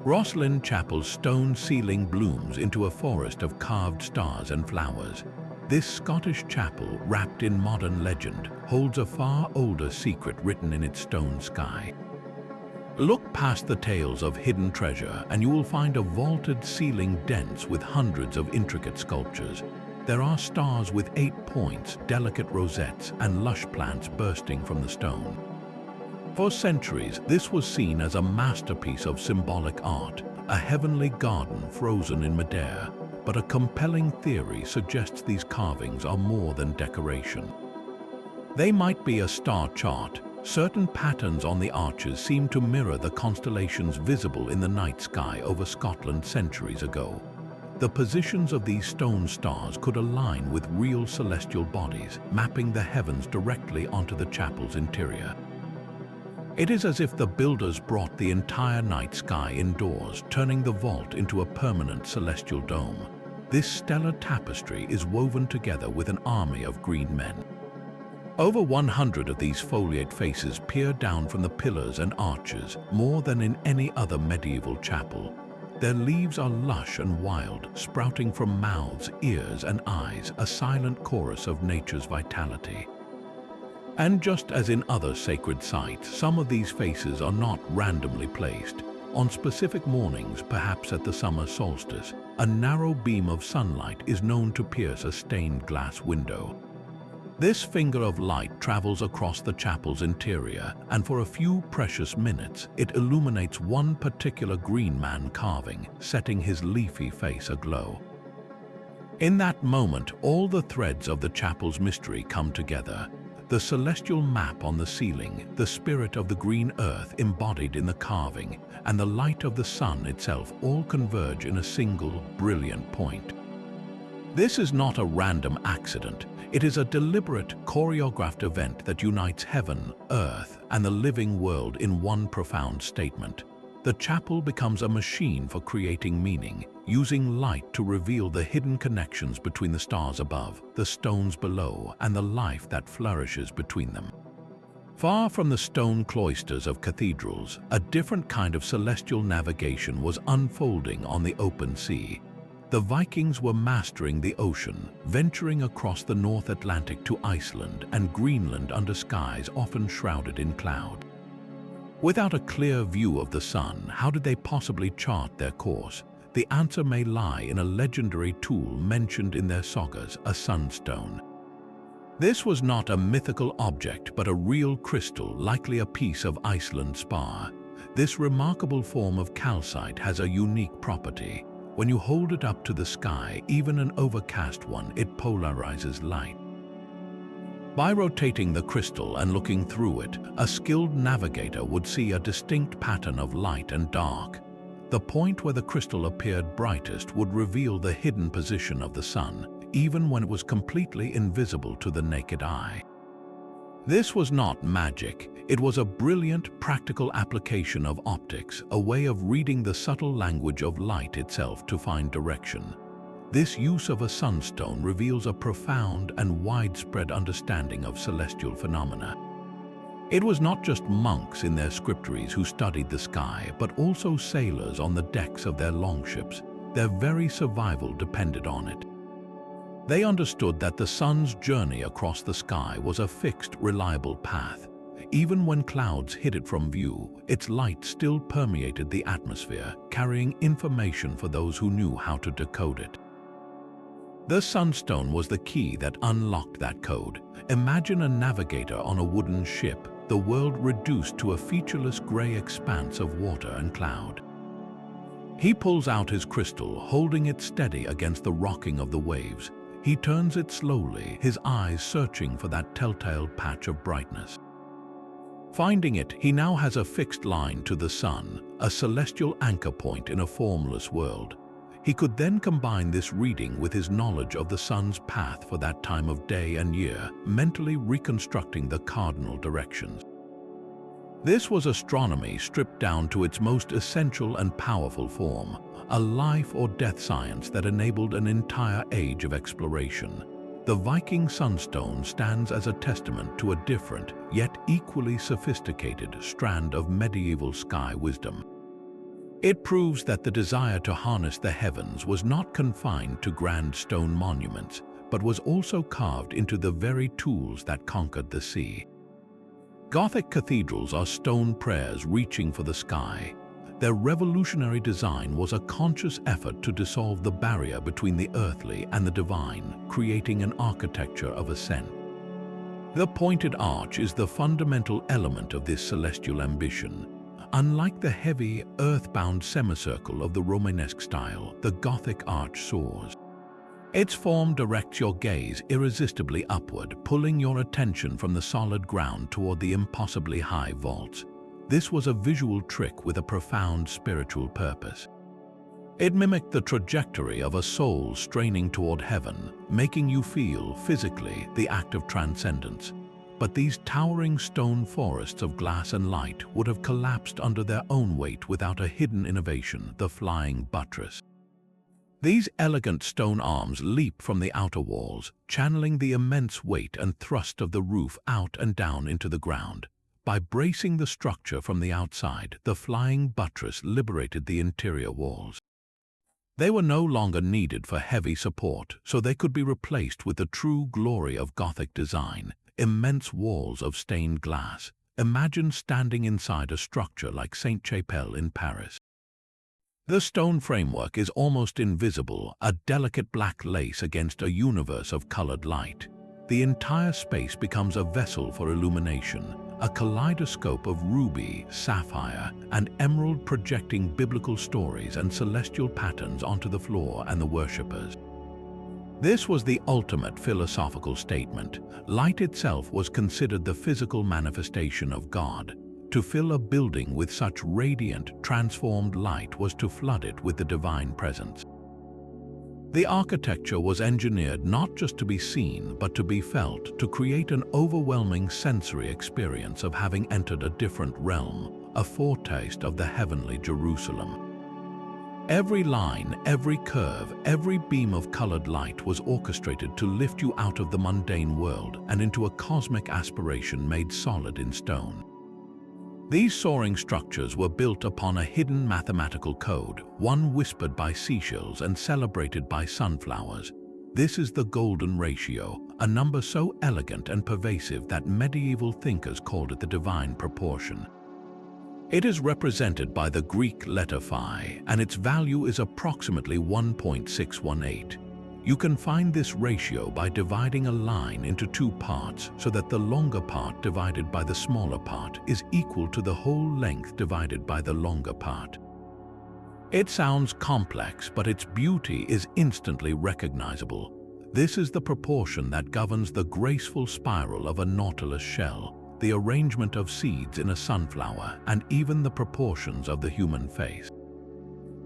Rosslyn Chapel's stone ceiling blooms into a forest of carved stars and flowers. This Scottish chapel, wrapped in modern legend, holds a far older secret written in its stone sky. Look past the tales of hidden treasure and you will find a vaulted ceiling dense with hundreds of intricate sculptures. There are stars with 8 points, delicate rosettes, and lush plants bursting from the stone. For centuries, this was seen as a masterpiece of symbolic art, a heavenly garden frozen in midair. But a compelling theory suggests these carvings are more than decoration. They might be a star chart. Certain patterns on the arches seem to mirror the constellations visible in the night sky over Scotland centuries ago. The positions of these stone stars could align with real celestial bodies, mapping the heavens directly onto the chapel's interior. It is as if the builders brought the entire night sky indoors, turning the vault into a permanent celestial dome. This stellar tapestry is woven together with an army of green men. Over 100 of these foliate faces peer down from the pillars and arches, more than in any other medieval chapel. Their leaves are lush and wild, sprouting from mouths, ears, and eyes, a silent chorus of nature's vitality. And just as in other sacred sites, some of these faces are not randomly placed. On specific mornings, perhaps at the summer solstice, a narrow beam of sunlight is known to pierce a stained glass window. This finger of light travels across the chapel's interior, and for a few precious minutes, it illuminates one particular green man carving, setting his leafy face aglow. In that moment, all the threads of the chapel's mystery come together. The celestial map on the ceiling, the spirit of the green earth embodied in the carving, and the light of the sun itself all converge in a single, brilliant point. This is not a random accident. It is a deliberate, choreographed event that unites heaven, earth, and the living world in one profound statement. The chapel becomes a machine for creating meaning, using light to reveal the hidden connections between the stars above, the stones below, and the life that flourishes between them. Far from the stone cloisters of cathedrals, a different kind of celestial navigation was unfolding on the open sea. The Vikings were mastering the ocean, venturing across the North Atlantic to Iceland and Greenland under skies often shrouded in cloud. Without a clear view of the sun, how did they possibly chart their course? The answer may lie in a legendary tool mentioned in their sagas, a sunstone. This was not a mythical object, but a real crystal, likely a piece of Iceland spar. This remarkable form of calcite has a unique property. When you hold it up to the sky, even an overcast one, it polarizes light. By rotating the crystal and looking through it, a skilled navigator would see a distinct pattern of light and dark. The point where the crystal appeared brightest would reveal the hidden position of the sun, even when it was completely invisible to the naked eye. This was not magic. It was a brilliant, practical application of optics, a way of reading the subtle language of light itself to find direction. This use of a sunstone reveals a profound and widespread understanding of celestial phenomena. It was not just monks in their scriptories who studied the sky, but also sailors on the decks of their longships. Their very survival depended on it. They understood that the sun's journey across the sky was a fixed, reliable path. Even when clouds hid it from view, its light still permeated the atmosphere, carrying information for those who knew how to decode it. The sunstone was the key that unlocked that code. Imagine a navigator on a wooden ship, the world reduced to a featureless gray expanse of water and cloud. He pulls out his crystal, holding it steady against the rocking of the waves. He turns it slowly, his eyes searching for that telltale patch of brightness. Finding it, he now has a fixed line to the sun, a celestial anchor point in a formless world. He could then combine this reading with his knowledge of the sun's path for that time of day and year, mentally reconstructing the cardinal directions. This was astronomy stripped down to its most essential and powerful form, a life or death science that enabled an entire age of exploration. The Viking sunstone stands as a testament to a different, yet equally sophisticated strand of medieval sky wisdom. It proves that the desire to harness the heavens was not confined to grand stone monuments, but was also carved into the very tools that conquered the sea. Gothic cathedrals are stone prayers reaching for the sky. Their revolutionary design was a conscious effort to dissolve the barrier between the earthly and the divine, creating an architecture of ascent. The pointed arch is the fundamental element of this celestial ambition. Unlike the heavy, earthbound semicircle of the Romanesque style, the Gothic arch soars. Its form directs your gaze irresistibly upward, pulling your attention from the solid ground toward the impossibly high vaults. This was a visual trick with a profound spiritual purpose. It mimicked the trajectory of a soul straining toward heaven, making you feel, physically, the act of transcendence. But these towering stone forests of glass and light would have collapsed under their own weight without a hidden innovation, the flying buttress. These elegant stone arms leap from the outer walls, channeling the immense weight and thrust of the roof out and down into the ground. By bracing the structure from the outside, the flying buttress liberated the interior walls. They were no longer needed for heavy support, so they could be replaced with the true glory of Gothic design, immense walls of stained glass. Imagine standing inside a structure like Sainte-Chapelle in Paris. The stone framework is almost invisible, a delicate black lace against a universe of colored light. The entire space becomes a vessel for illumination, a kaleidoscope of ruby, sapphire, and emerald projecting biblical stories and celestial patterns onto the floor and the worshippers. This was the ultimate philosophical statement. Light itself was considered the physical manifestation of God. To fill a building with such radiant, transformed light was to flood it with the divine presence. The architecture was engineered not just to be seen, but to be felt, to create an overwhelming sensory experience of having entered a different realm, a foretaste of the heavenly Jerusalem. Every line, every curve, every beam of colored light was orchestrated to lift you out of the mundane world and into a cosmic aspiration made solid in stone. These soaring structures were built upon a hidden mathematical code, one whispered by seashells and celebrated by sunflowers. This is the golden ratio, a number so elegant and pervasive that medieval thinkers called it the divine proportion. It is represented by the Greek letter phi, and its value is approximately 1.618. You can find this ratio by dividing a line into two parts so that the longer part divided by the smaller part is equal to the whole length divided by the longer part. It sounds complex, but its beauty is instantly recognizable. This is the proportion that governs the graceful spiral of a nautilus shell, the arrangement of seeds in a sunflower, and even the proportions of the human face.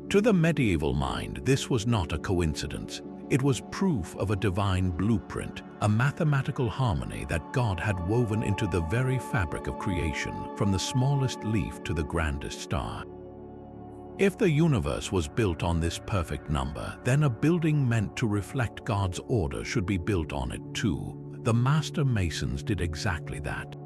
To the medieval mind, this was not a coincidence. It was proof of a divine blueprint, a mathematical harmony that God had woven into the very fabric of creation, from the smallest leaf to the grandest star. If the universe was built on this perfect number, then a building meant to reflect God's order should be built on it too. The master masons did exactly that.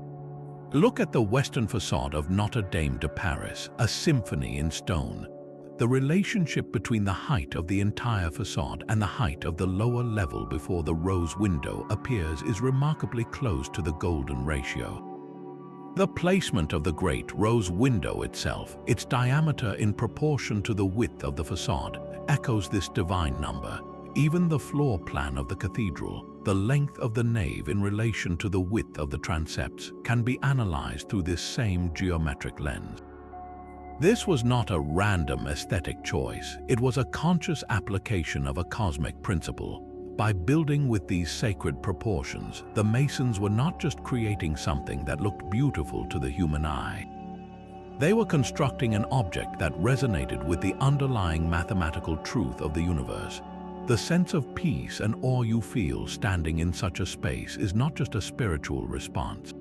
Look at the western facade of Notre Dame de Paris, a symphony in stone. The relationship between the height of the entire facade and the height of the lower level before the rose window appears is remarkably close to the golden ratio. The placement of the great rose window itself, its diameter in proportion to the width of the facade, echoes this divine number. Even the floor plan of the cathedral, the length of the nave in relation to the width of the transepts, can be analyzed through this same geometric lens. This was not a random aesthetic choice, it was a conscious application of a cosmic principle. By building with these sacred proportions, the masons were not just creating something that looked beautiful to the human eye. They were constructing an object that resonated with the underlying mathematical truth of the universe. The sense of peace and awe you feel standing in such a space is not just a spiritual response.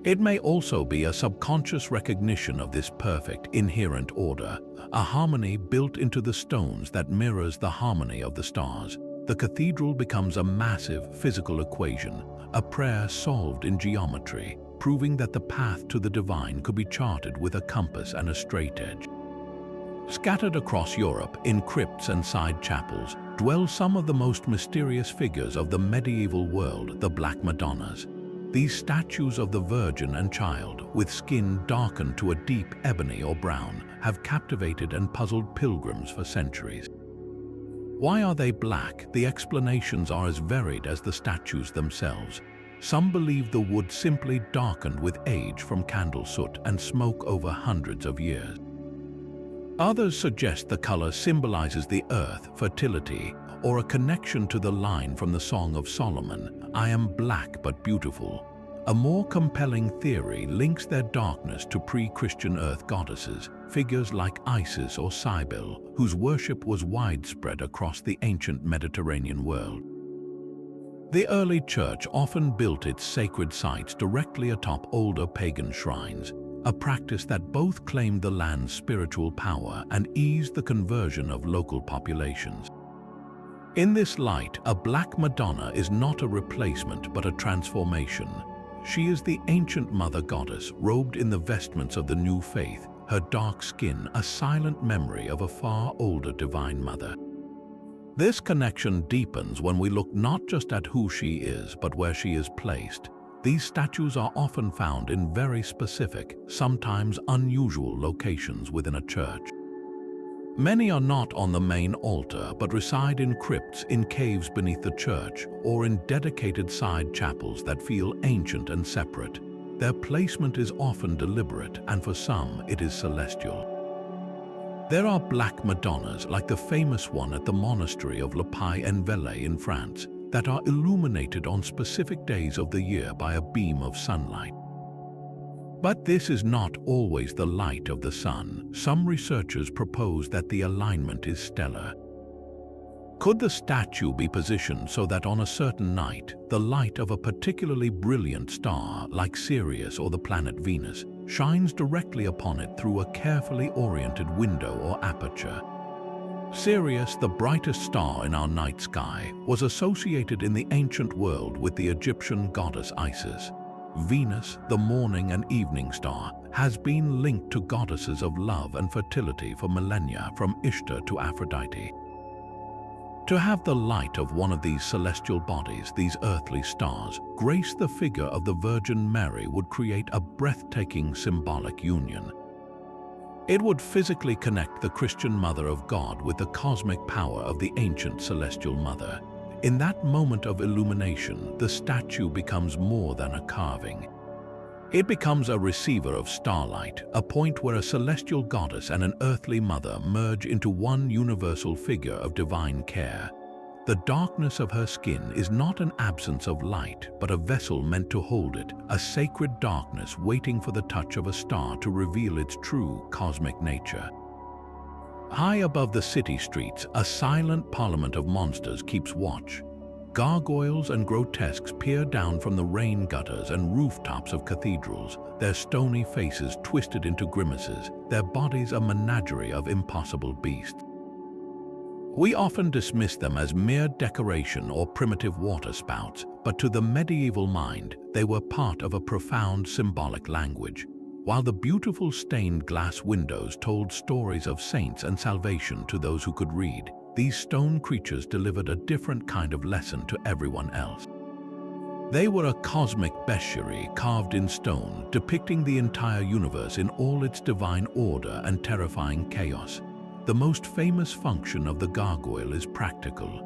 It may also be a subconscious recognition of this perfect, inherent order, a harmony built into the stones that mirrors the harmony of the stars. the cathedral becomes a massive physical equation, a prayer solved in geometry, proving that the path to the divine could be charted with a compass and a straight edge. Scattered across Europe, in crypts and side chapels, dwell some of the most mysterious figures of the medieval world, the Black Madonnas. These statues of the Virgin and Child, with skin darkened to a deep ebony or brown, have captivated and puzzled pilgrims for centuries. Why are they black? The explanations are as varied as the statues themselves. Some believe the wood simply darkened with age from candle soot and smoke over hundreds of years. Others suggest the color symbolizes the earth, fertility, or a connection to the line from the Song of Solomon, "I am black but beautiful." A more compelling theory links their darkness to pre-Christian earth goddesses, figures like Isis or Cybele, whose worship was widespread across the ancient Mediterranean world. The early church often built its sacred sites directly atop older pagan shrines, a practice that both claimed the land's spiritual power and eased the conversion of local populations. In this light, a Black Madonna is not a replacement but a transformation. She is the ancient mother goddess robed in the vestments of the new faith, her dark skin a silent memory of a far older divine mother. This connection deepens when we look not just at who she is but where she is placed. These statues are often found in very specific, sometimes unusual locations within a church. Many are not on the main altar but reside in crypts, in caves beneath the church, or in dedicated side chapels that feel ancient and separate. Their placement is often deliberate, and for some it is celestial. There are Black Madonnas, like the famous one at the monastery of Lepai-en-Velay in France, that are illuminated on specific days of the year by a beam of sunlight. But this is not always the light of the sun. Some researchers propose that the alignment is stellar. Could the statue be positioned so that on a certain night, the light of a particularly brilliant star, like Sirius or the planet Venus, shines directly upon it through a carefully oriented window or aperture? Sirius, the brightest star in our night sky, was associated in the ancient world with the Egyptian goddess Isis. Venus, the morning and evening star, has been linked to goddesses of love and fertility for millennia, from Ishtar to Aphrodite. To have the light of one of these celestial bodies, these earthly stars, grace the figure of the Virgin Mary would create a breathtaking symbolic union. It would physically connect the Christian Mother of God with the cosmic power of the ancient celestial Mother. In that moment of illumination, the statue becomes more than a carving. It becomes a receiver of starlight, a point where a celestial goddess and an earthly mother merge into one universal figure of divine care. The darkness of her skin is not an absence of light, but a vessel meant to hold it, a sacred darkness waiting for the touch of a star to reveal its true cosmic nature. High above the city streets, a silent parliament of monsters keeps watch. Gargoyles and grotesques peer down from the rain gutters and rooftops of cathedrals, their stony faces twisted into grimaces, their bodies a menagerie of impossible beasts. We often dismiss them as mere decoration or primitive waterspouts, but to the medieval mind, they were part of a profound symbolic language. While the beautiful stained glass windows told stories of saints and salvation to those who could read, these stone creatures delivered a different kind of lesson to everyone else. They were a cosmic bestiary carved in stone, depicting the entire universe in all its divine order and terrifying chaos. The most famous function of the gargoyle is practical.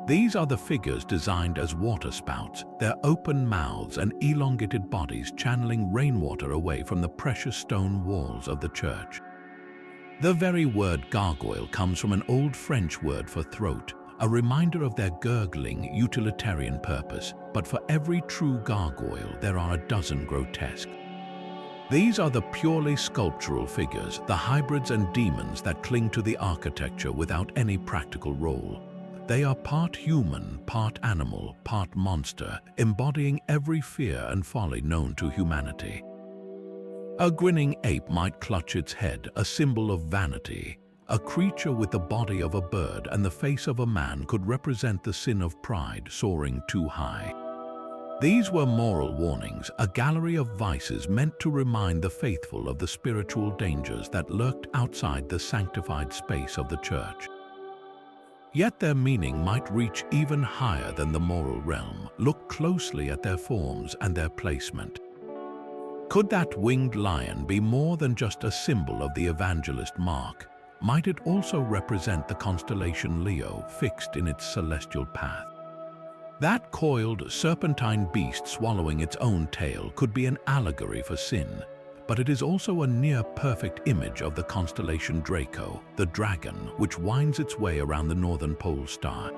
These are the figures designed as waterspouts, their open mouths and elongated bodies channeling rainwater away from the precious stone walls of the church. The very word gargoyle comes from an old French word for throat, a reminder of their gurgling, utilitarian purpose. But for every true gargoyle, there are a dozen grotesque. These are the purely sculptural figures, the hybrids and demons that cling to the architecture without any practical role. They are part human, part animal, part monster, embodying every fear and folly known to humanity. A grinning ape might clutch its head, a symbol of vanity. A creature with the body of a bird and the face of a man could represent the sin of pride soaring too high. These were moral warnings, a gallery of vices meant to remind the faithful of the spiritual dangers that lurked outside the sanctified space of the church. Yet their meaning might reach even higher than the moral realm. Look closely at their forms and their placement. Could that winged lion be more than just a symbol of the evangelist Mark? Might it also represent the constellation Leo fixed in its celestial path? That coiled, serpentine beast swallowing its own tail could be an allegory for sin, but it is also a near-perfect image of the constellation Draco, the dragon, which winds its way around the northern pole star.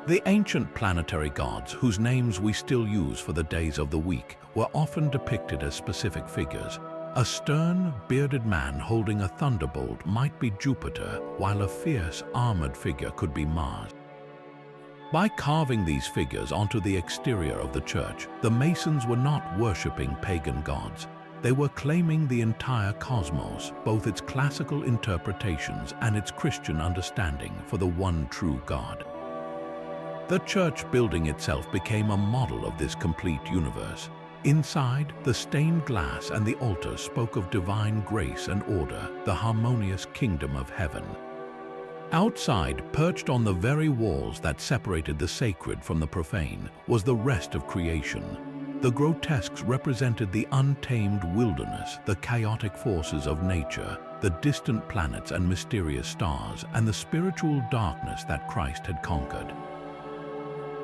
The ancient planetary gods, whose names we still use for the days of the week, were often depicted as specific figures. A stern, bearded man holding a thunderbolt might be Jupiter, while a fierce, armored figure could be Mars. By carving these figures onto the exterior of the church, the Masons were not worshipping pagan gods. They were claiming the entire cosmos, both its classical interpretations and its Christian understanding, for the one true God. The church building itself became a model of this complete universe. Inside, the stained glass and the altar spoke of divine grace and order, the harmonious kingdom of heaven. Outside, perched on the very walls that separated the sacred from the profane, was the rest of creation. The grotesques represented the untamed wilderness, the chaotic forces of nature, the distant planets and mysterious stars, and the spiritual darkness that Christ had conquered.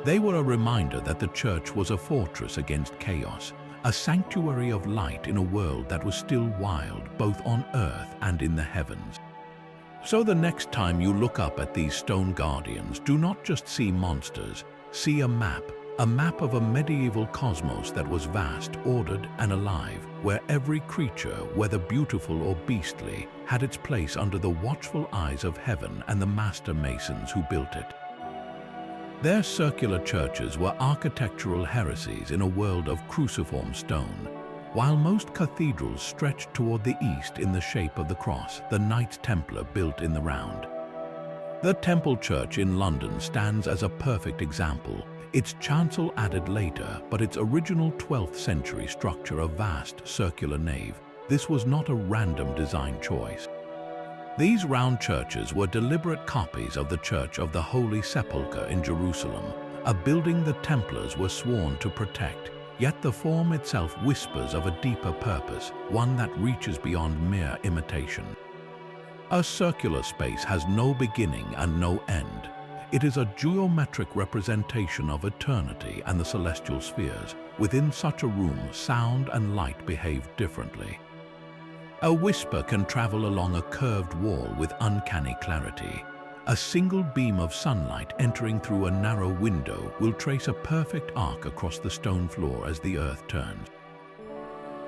They were a reminder that the church was a fortress against chaos, a sanctuary of light in a world that was still wild, both on earth and in the heavens. So the next time you look up at these stone guardians, do not just see monsters, see a map of a medieval cosmos that was vast, ordered, and alive, where every creature, whether beautiful or beastly, had its place under the watchful eyes of heaven and the master masons who built it. Their circular churches were architectural heresies in a world of cruciform stone. While most cathedrals stretched toward the east in the shape of the cross, the Knights Templar built in the round. The Temple Church in London stands as a perfect example. Its chancel added later, but its original 12th century structure a vast circular nave. This was not a random design choice. These round churches were deliberate copies of the Church of the Holy Sepulchre in Jerusalem, a building the Templars were sworn to protect, yet the form itself whispers of a deeper purpose, one that reaches beyond mere imitation. A circular space has no beginning and no end. It is a geometric representation of eternity and the celestial spheres. Within such a room, sound and light behave differently. A whisper can travel along a curved wall with uncanny clarity. A single beam of sunlight entering through a narrow window will trace a perfect arc across the stone floor as the earth turns.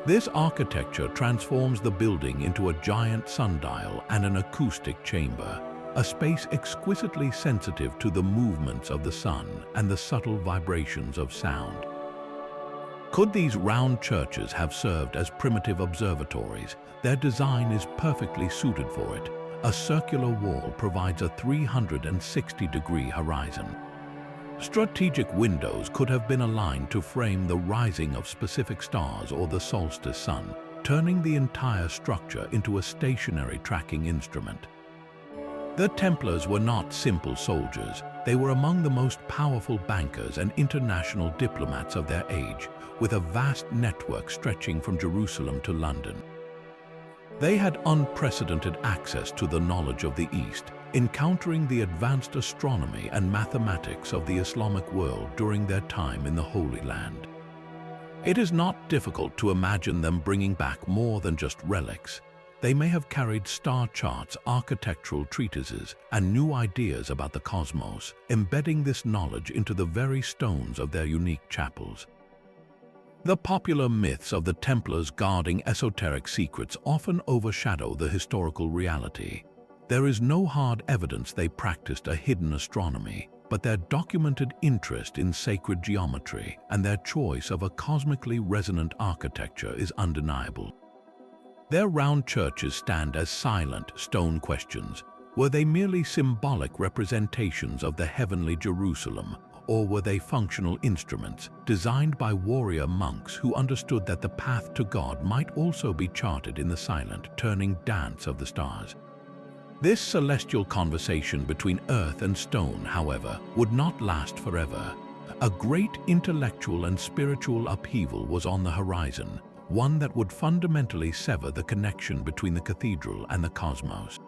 This architecture transforms the building into a giant sundial and an acoustic chamber, a space exquisitely sensitive to the movements of the sun and the subtle vibrations of sound. Could these round churches have served as primitive observatories? Their design is perfectly suited for it. A circular wall provides a 360-degree horizon. Strategic windows could have been aligned to frame the rising of specific stars or the solstice sun, turning the entire structure into a stationary tracking instrument. The Templars were not simple soldiers. They were among the most powerful bankers and international diplomats of their age, with a vast network stretching from Jerusalem to London. They had unprecedented access to the knowledge of the East, encountering the advanced astronomy and mathematics of the Islamic world during their time in the Holy Land. It is not difficult to imagine them bringing back more than just relics. They may have carried star charts, architectural treatises, and new ideas about the cosmos, embedding this knowledge into the very stones of their unique chapels. The popular myths of the Templars guarding esoteric secrets often overshadow the historical reality. There is no hard evidence they practiced a hidden astronomy, but their documented interest in sacred geometry and their choice of a cosmically resonant architecture is undeniable. Their round churches stand as silent stone questions, Were they merely symbolic representations of the heavenly Jerusalem, or were they functional instruments designed by warrior monks who understood that the path to God might also be charted in the silent, turning dance of the stars? This celestial conversation between earth and stone, however, would not last forever. A great intellectual and spiritual upheaval was on the horizon, one that would fundamentally sever the connection between the cathedral and the cosmos.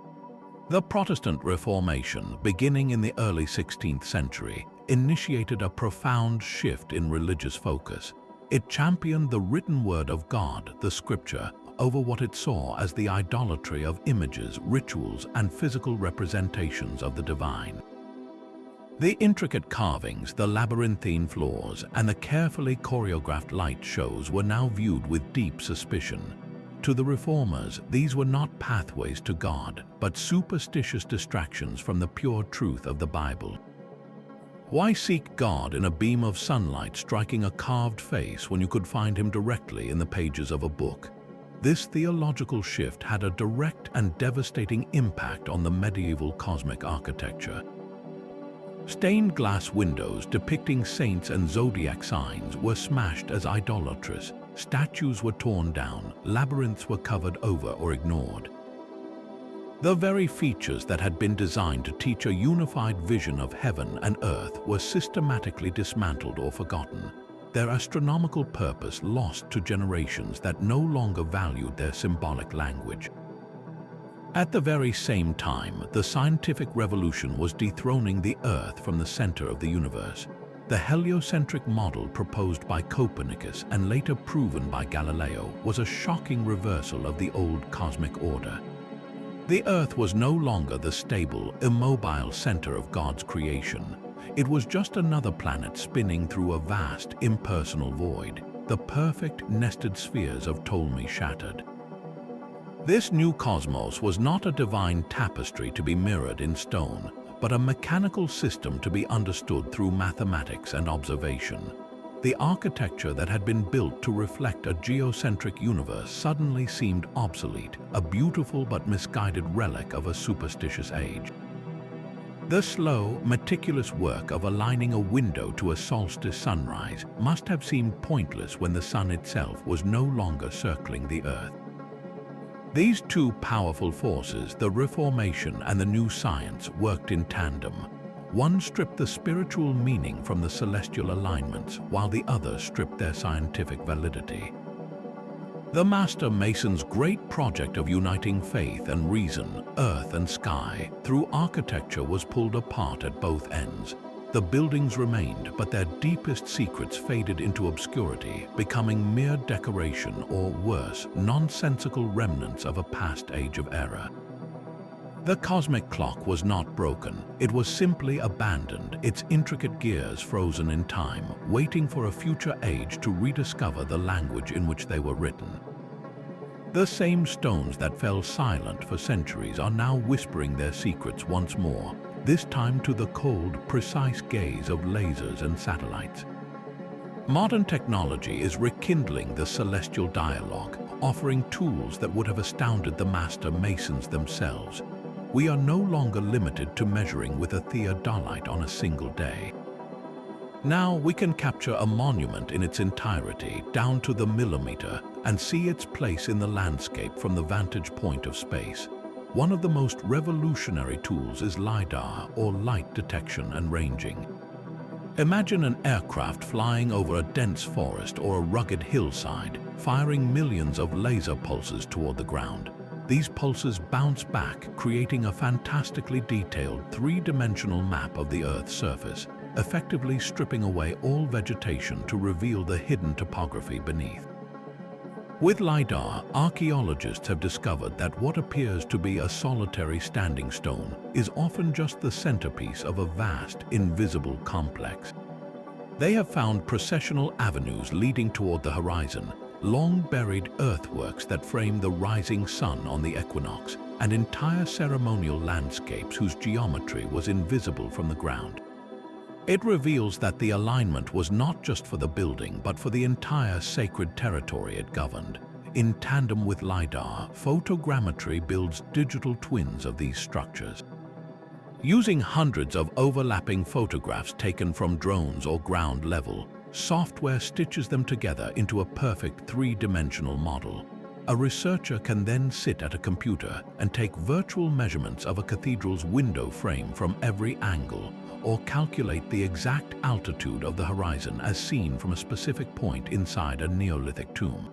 The Protestant Reformation, beginning in the early 16th century, initiated a profound shift in religious focus. It championed the written word of God, the Scripture, over what it saw as the idolatry of images, rituals, and physical representations of the divine. The intricate carvings, the labyrinthine floors, and the carefully choreographed light shows were now viewed with deep suspicion. To the reformers, these were not pathways to God, but superstitious distractions from the pure truth of the Bible. Why seek God in a beam of sunlight striking a carved face when you could find him directly in the pages of a book? This theological shift had a direct and devastating impact on the medieval cosmic architecture. Stained glass windows depicting saints and zodiac signs were smashed as idolatrous. Statues were torn down, labyrinths were covered over or ignored. The very features that had been designed to teach a unified vision of heaven and earth were systematically dismantled or forgotten, their astronomical purpose lost to generations that no longer valued their symbolic language. At the very same time, the scientific revolution was dethroning the Earth from the center of the universe. The heliocentric model proposed by Copernicus and later proven by Galileo was a shocking reversal of the old cosmic order. The Earth was no longer the stable, immobile center of God's creation. It was just another planet spinning through a vast, impersonal void. The perfect nested spheres of Ptolemy shattered. This new cosmos was not a divine tapestry to be mirrored in stone, but a mechanical system to be understood through mathematics and observation. The architecture that had been built to reflect a geocentric universe suddenly seemed obsolete, a beautiful but misguided relic of a superstitious age. The slow, meticulous work of aligning a window to a solstice sunrise must have seemed pointless when the sun itself was no longer circling the Earth. These two powerful forces, the Reformation and the new science, worked in tandem. One stripped the spiritual meaning from the celestial alignments, while the other stripped their scientific validity. The Master Mason's great project of uniting faith and reason, earth and sky, through architecture was pulled apart at both ends. The buildings remained, but their deepest secrets faded into obscurity, becoming mere decoration or, worse, nonsensical remnants of a past age of error. The cosmic clock was not broken. It was simply abandoned, its intricate gears frozen in time, waiting for a future age to rediscover the language in which they were written. The same stones that fell silent for centuries are now whispering their secrets once more, this time to the cold, precise gaze of lasers and satellites. Modern technology is rekindling the celestial dialogue, offering tools that would have astounded the Master Masons themselves. We are no longer limited to measuring with a theodolite on a single day. Now we can capture a monument in its entirety, down to the millimeter, and see its place in the landscape from the vantage point of space. One of the most revolutionary tools is LiDAR, or light detection and ranging. Imagine an aircraft flying over a dense forest or a rugged hillside, firing millions of laser pulses toward the ground. These pulses bounce back, creating a fantastically detailed three-dimensional map of the Earth's surface, effectively stripping away all vegetation to reveal the hidden topography beneath. With LiDAR, archaeologists have discovered that what appears to be a solitary standing stone is often just the centerpiece of a vast, invisible complex. They have found processional avenues leading toward the horizon, long-buried earthworks that frame the rising sun on the equinox, and entire ceremonial landscapes whose geometry was invisible from the ground. It reveals that the alignment was not just for the building, but for the entire sacred territory it governed. In tandem with LiDAR, photogrammetry builds digital twins of these structures. Using hundreds of overlapping photographs taken from drones or ground level, software stitches them together into a perfect three-dimensional model. A researcher can then sit at a computer and take virtual measurements of a cathedral's window frame from every angle, or calculate the exact altitude of the horizon as seen from a specific point inside a Neolithic tomb.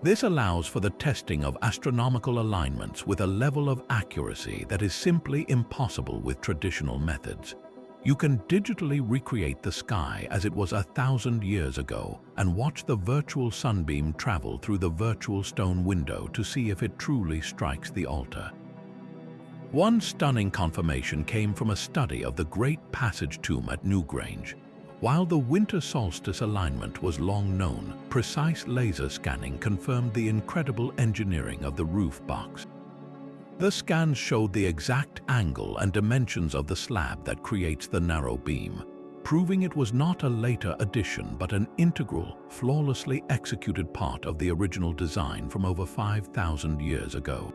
This allows for the testing of astronomical alignments with a level of accuracy that is simply impossible with traditional methods. You can digitally recreate the sky as it was 1,000 years ago and watch the virtual sunbeam travel through the virtual stone window to see if it truly strikes the altar. One stunning confirmation came from a study of the Great Passage tomb at Newgrange. While the winter solstice alignment was long known, precise laser scanning confirmed the incredible engineering of the roof box. The scans showed the exact angle and dimensions of the slab that creates the narrow beam, proving it was not a later addition but an integral, flawlessly executed part of the original design from over 5,000 years ago.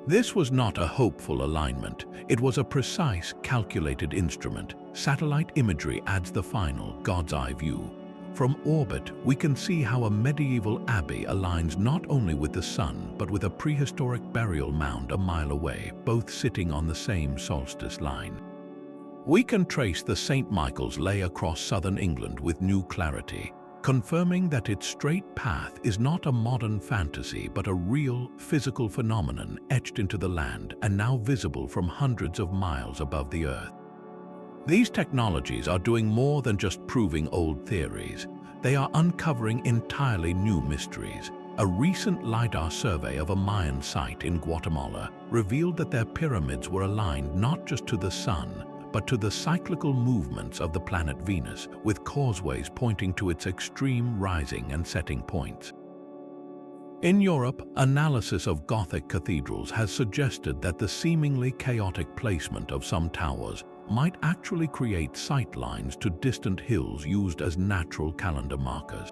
This was not a hopeful alignment, it was a precise, calculated instrument. Satellite imagery adds the final, God's eye view. From orbit, we can see how a medieval abbey aligns not only with the sun, but with a prehistoric burial mound a mile away, both sitting on the same solstice line. We can trace the St. Michael's lay across southern England with new clarity, confirming that its straight path is not a modern fantasy but a real, physical phenomenon etched into the land and now visible from hundreds of miles above the Earth. These technologies are doing more than just proving old theories. They are uncovering entirely new mysteries. A recent LiDAR survey of a Mayan site in Guatemala revealed that their pyramids were aligned not just to the sun, but to the cyclical movements of the planet Venus, with causeways pointing to its extreme rising and setting points. In Europe, analysis of Gothic cathedrals has suggested that the seemingly chaotic placement of some towers might actually create sight lines to distant hills used as natural calendar markers.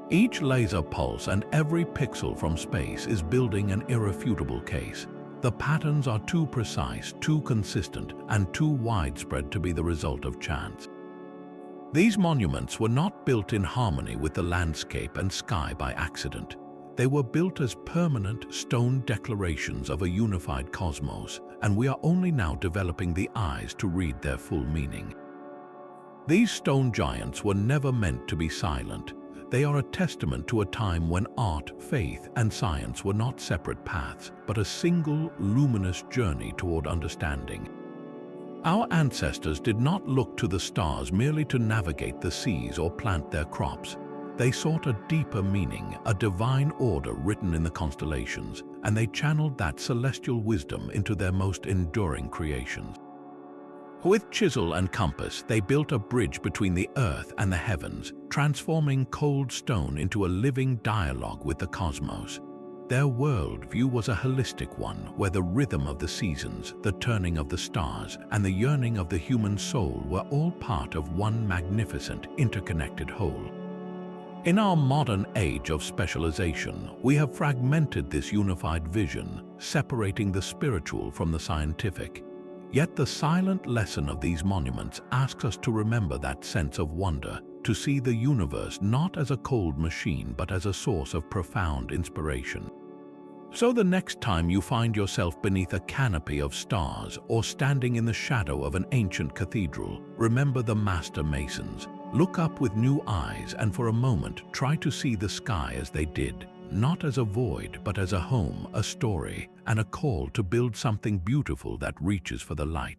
Each laser pulse and every pixel from space is building an irrefutable case. The patterns are too precise, too consistent, and too widespread to be the result of chance. These monuments were not built in harmony with the landscape and sky by accident. They were built as permanent stone declarations of a unified cosmos, and we are only now developing the eyes to read their full meaning. These stone giants were never meant to be silent. They are a testament to a time when art, faith, and science were not separate paths, but a single, luminous journey toward understanding. Our ancestors did not look to the stars merely to navigate the seas or plant their crops. They sought a deeper meaning, a divine order written in the constellations, and they channeled that celestial wisdom into their most enduring creations. With chisel and compass, they built a bridge between the earth and the heavens, transforming cold stone into a living dialogue with the cosmos. Their worldview was a holistic one, where the rhythm of the seasons, the turning of the stars, and the yearning of the human soul were all part of one magnificent, interconnected whole. In our modern age of specialization, we have fragmented this unified vision, separating the spiritual from the scientific. Yet the silent lesson of these monuments asks us to remember that sense of wonder, to see the universe not as a cold machine but as a source of profound inspiration. So the next time you find yourself beneath a canopy of stars or standing in the shadow of an ancient cathedral, remember the master masons. Look up with new eyes and for a moment try to see the sky as they did, not as a void but as a home, a story, and a call to build something beautiful that reaches for the light.